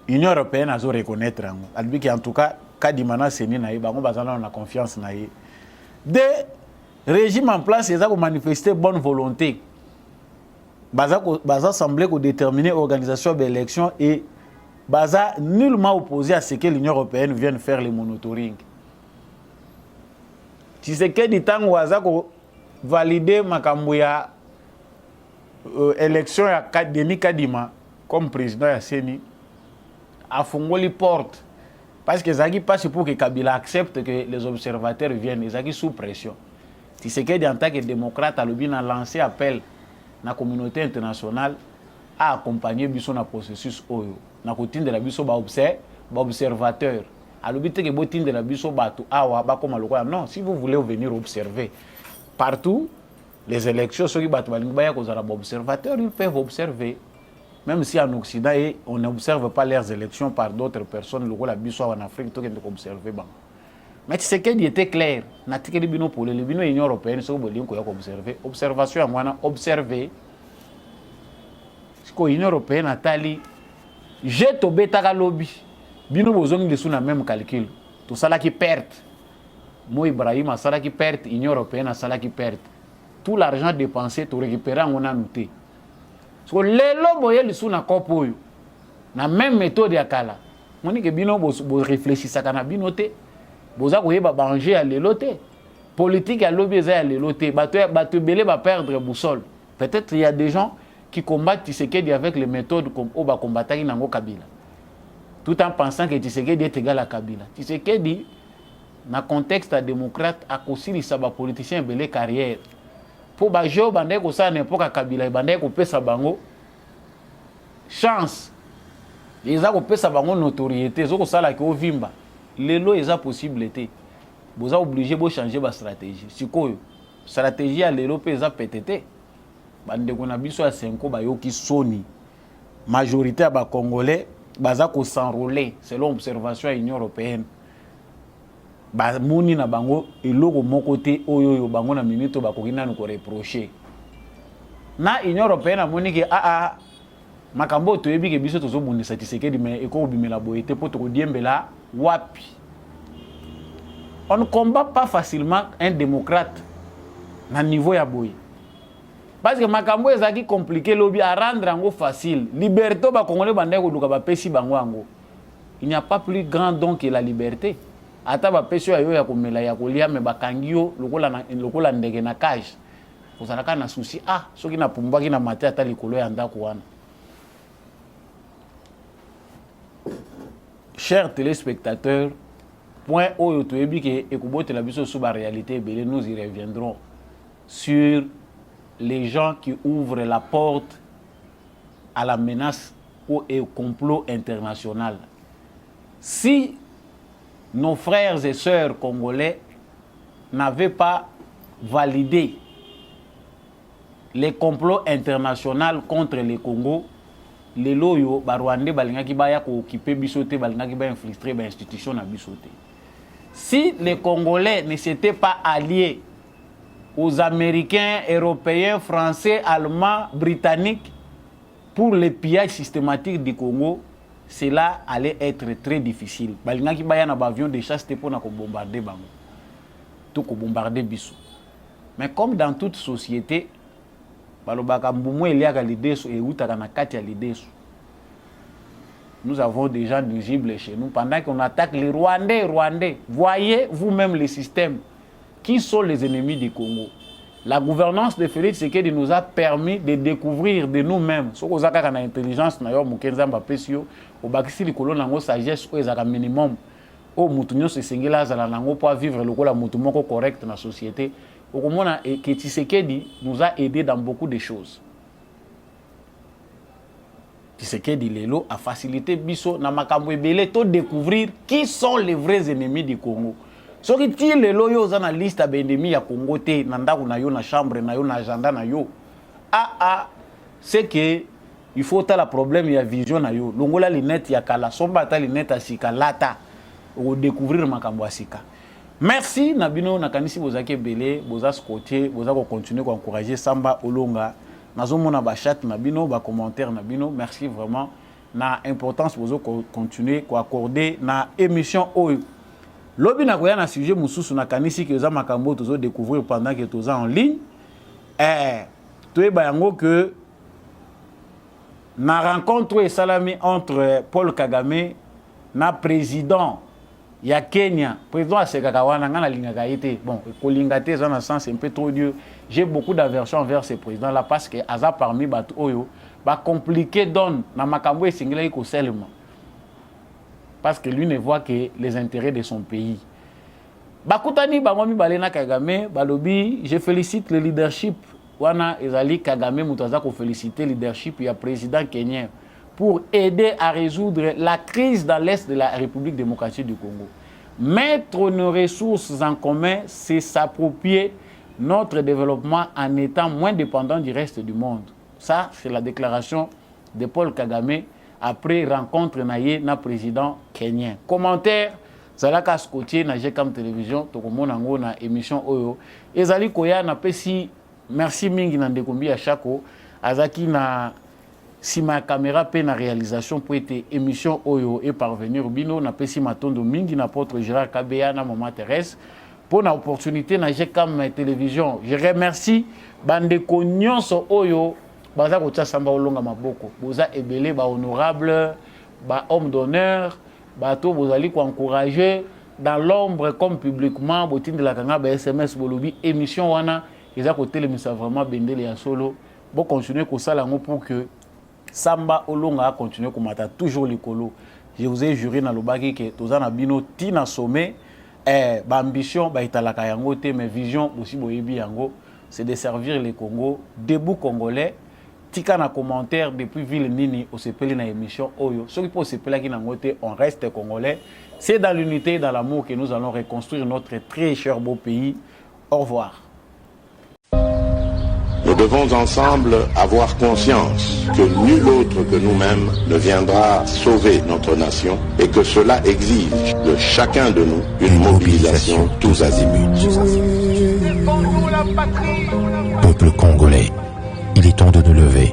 Union européenne a reconnaître ngo albi en tout cas kadimana seni na bango bazana na confiance na ye des régimes en place ils ont manifesté bonne volonté baza semblé ko déterminer organisation de l'élection et baza nullement opposé à ce que l'Union européenne vienne faire le monitoring. Si c'est que du temps baza ko valider makambo ya élection ya Denis Kadima comme président ya Seni a fongoli porte parce que Zaki passe pour que Kabila accepte que les observateurs viennent, Zaki sous pression. Si c'est que en tant que démocrate a lancé appel na communauté internationale à accompagner biso na processus oyo na kotinde la biso ba observateur a l'obité que botinde la biso batu awa ba comme lokola non si vous voulez venir observer partout les élections ceux qui batu balingi ba ya kozala ba observateur ils peuvent observer même si en Occident on n'observe pas leurs élections par d'autres personnes lokola biso en Afrique to kende ko observer ba mais tu sais qu'il était clair na tikeli bino pour le bino Union européenne so bolingi ko ya observer observation ngwana observer ko Union européenne atali jette au bêta lobby bino bozongi dessous na même calcul tout ça là qui perte moi Ibrahim a ça là qui perte Union européenne a ça là qui perte tout l'argent dépensé to récupérer on a noté so lelo boye dessous na kopo yo na même méthode ya kala moni ke bino bo réfléchissa kana bino te boza ko yeba banger à lelo te politique à lobby za ya lelo te bato belé ba perdre boussole peut-être il y a des gens qui combattent Tshisekedi avec les méthodes comme Oba combattait Nango Kabila. Tout en pensant que Tshisekedi est égal à Kabila. Tshisekedi, dans le contexte démocrate, a aussi les politiciens belé carrière. Pour Bajo, Bandé ko sa n'importe Kabila, Bandé ko pesa bango chance. Les a ko pesa bango notoriété, zo ko sala ki ovimba. Lelo eza possibilité. Boza obligé bo changer ba stratégie. Sikoyo, stratégie à lelo pesa PTT. Bande ko na biso ya senko bayoki soni majorité ba congolais baza ko s'enrôler selon observation à Union européenne ba moni na bango eloko moko te oyo bango na minute ba ko kinana ko reprocher na Union européenne amoni ke makambo to yebi ke biso tozo bundisa Tshisekedi mais eko bimela boyete poto ko diembela wapi. On ne combat pas facilement un démocrate na niveau ya boye. Parce que makambo ezaki compliqué lobby à rendre ango facile. Liberté ba congolais bandé ko duka ba pesi bango ango. Il n'y a pas plus grand don que la liberté. Ata ba pesi yo ya komela ya kolia me bakangio lokola ndege na cage. Kozalaka na souci soki na pumbaki na mate ata likolo ya ndako wana. Chers téléspectateurs, point oyo toyebi ke ekobote la biso sous ba réalité belé nous y reviendrons sur les gens qui ouvrent la porte à la menace ou au complot international. Si nos frères et sœurs congolais n'avaient pas validé les complots internationaux contre les Congo, les loyo barwandais balingaki baya ko occuper bisoté balingaki ba infiltrer ba institution na bisoté. Si les Congolais ne s'étaient pas alliés aux Américains, Européens, Français, Allemands, Britanniques pour le pillage systématique du Congo, cela allait être très difficile. Balingaki baya na avion de chasse pour na ko bombarder bango. Tout ko bombarder biso. Mais comme dans toute société, balobaka mbumu eliaka lideso et utaka na kati ya lideso. Nous avons des gens nuisibles chez nous pendant qu'on attaque les Rwandais. Voyez vous-même le système. Qui sont les ennemis du Congo? La gouvernance de Félix Tshisekedi nous a permis de découvrir de nous-mêmes. Ce qu'on a comme intelligence, nayo mukenza mbapesio, obakisi likolo nango sagesse o ezaka minimum. O mutunyo se singela zala nango pour vivre lokola mutu moko correct na société. Okomona que Tshisekedi nous a aidé dans beaucoup de choses. Tshisekedi lelo a facilité biso na makambo ebele to découvrir qui sont les vrais ennemis du Congo. Ce qui tire les loyaux dans la liste d'ennemis ya Congo te nanda na yo na chambre na yo na agenda na yo c'est que il faut ta la problème il y a vision na yo longola linette ya kala somba ta linette asika lata au découvrir makambo asika. Merci Nabino nakanisi bozaki belé boza côté boza ko continuer ko encourager Samba Olonga nazomona ba chat Nabino ba commentaire Nabino merci vraiment na importance bozo continuer ko accorder na émission oyo lobi na koya na sujet mususu nakanisi ke za makambo tozo découvrir pendant que toza en ligne toyeba yango que na rencontre salami entre Paul Kagame na président ya Kenya président asekaka wana ngana lingaka ite bon kolingate dans un sens un peu trop dur. J'ai beaucoup d'aversion envers ce président là parce que aza parmi batu oyo ba compliqué donne na makambo esingela iko seulement parce que lui ne voit que les intérêts de son pays. Bakutani bango mibale na Kagame balobi je félicite le leadership wana ezali Kagame mutaza ko féliciter leadership ya président kenyan pour aider à résoudre la crise dans l'est de la République démocratique du Congo. Mettre nos ressources en commun, c'est s'approprier notre développement en étant moins dépendant du reste du monde. Ça, c'est la déclaration de Paul Kagame après rencontre na président kenyan. Commentaire, Zalaka Skotier na Jekam Télévision, tokomona ngo na émission oyo. Ezali koya na pesi merci mingi na ndekombi ya Chako, azaki na sima caméra pe na réalisation pour être émission oyo et parvenir bino na pesi matondo mingi na porte Gérard Kabea na Maman Thérèse pour na opportunité na Jekam Télévision. Je remercie bandeko nyonso oyo baza ko tia Samba Olonga maboko. Boza ebele ba honorable, ba homme d'honneur, ba to bozali ko encourager dans l'ombre comme publiquement botinde la kanga ba SMS bolobi émission wana eza ko télémisa vraiment bendele ya solo. Bon continuer ko sala ngo pour que Samba Olonga a continué comme mata toujours l'écolo. Je vous ai juré dans le bagi que tozana bino tina sommet ba ambition ba italaka yango te mais vision aussi boyebi yango c'est de servir les Congo debout congolais. Tika na commentaire depuis ville nini au sepeli na émission oyo. Ceux qui pour sepela qui nangote on reste congolais. C'est dans l'unité et dans l'amour que nous allons reconstruire notre très cher beau pays. Au revoir. Nous devons ensemble avoir conscience que nul autre que nous-mêmes ne viendra sauver notre nation et que cela exige de chacun de nous une mobilisation tous azimuts. Peuple congolais, il est temps de nous lever,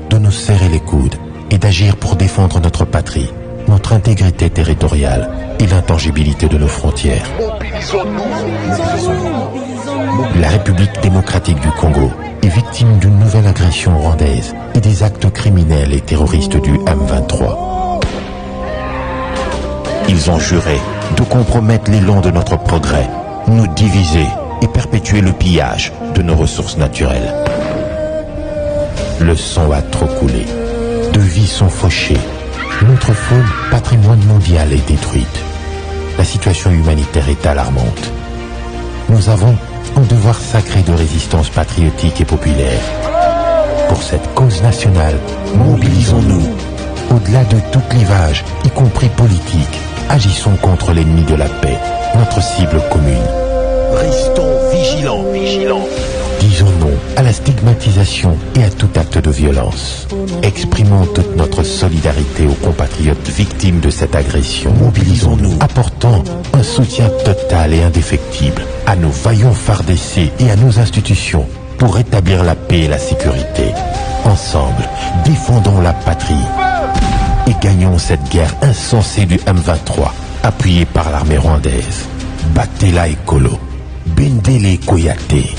de nous serrer les coudes et d'agir pour défendre notre patrie, notre intégrité territoriale et l'intangibilité de nos frontières. La République démocratique du Congo est victime d'une nouvelle agression rwandaise et des actes criminels et terroristes du M23. Ils ont juré de compromettre l'élan de notre progrès, nous diviser et perpétuer le pillage de nos ressources naturelles. Le sang a trop coulé, de vies sont fauchées, notre faune, patrimoine mondial, est détruite. La situation humanitaire est alarmante. Nous avons un devoir sacré de résistance patriotique et populaire. Pour cette cause nationale, mobilisons-nous. Au-delà de tout clivage, y compris politique, agissons contre l'ennemi de la paix, notre cible commune. Restons vigilants. Disons non à la stigmatisation et à tout acte de violence. Exprimons toute notre solidarité aux compatriotes victimes de cette agression. Mobilisons-nous, apportant un soutien total et indéfectible à nos vaillants FARDC et à nos institutions pour rétablir la paix et la sécurité. Ensemble, défendons la patrie et gagnons cette guerre insensée du M23, appuyée par l'armée rwandaise. Battez-la écolo, Bendele Koyate.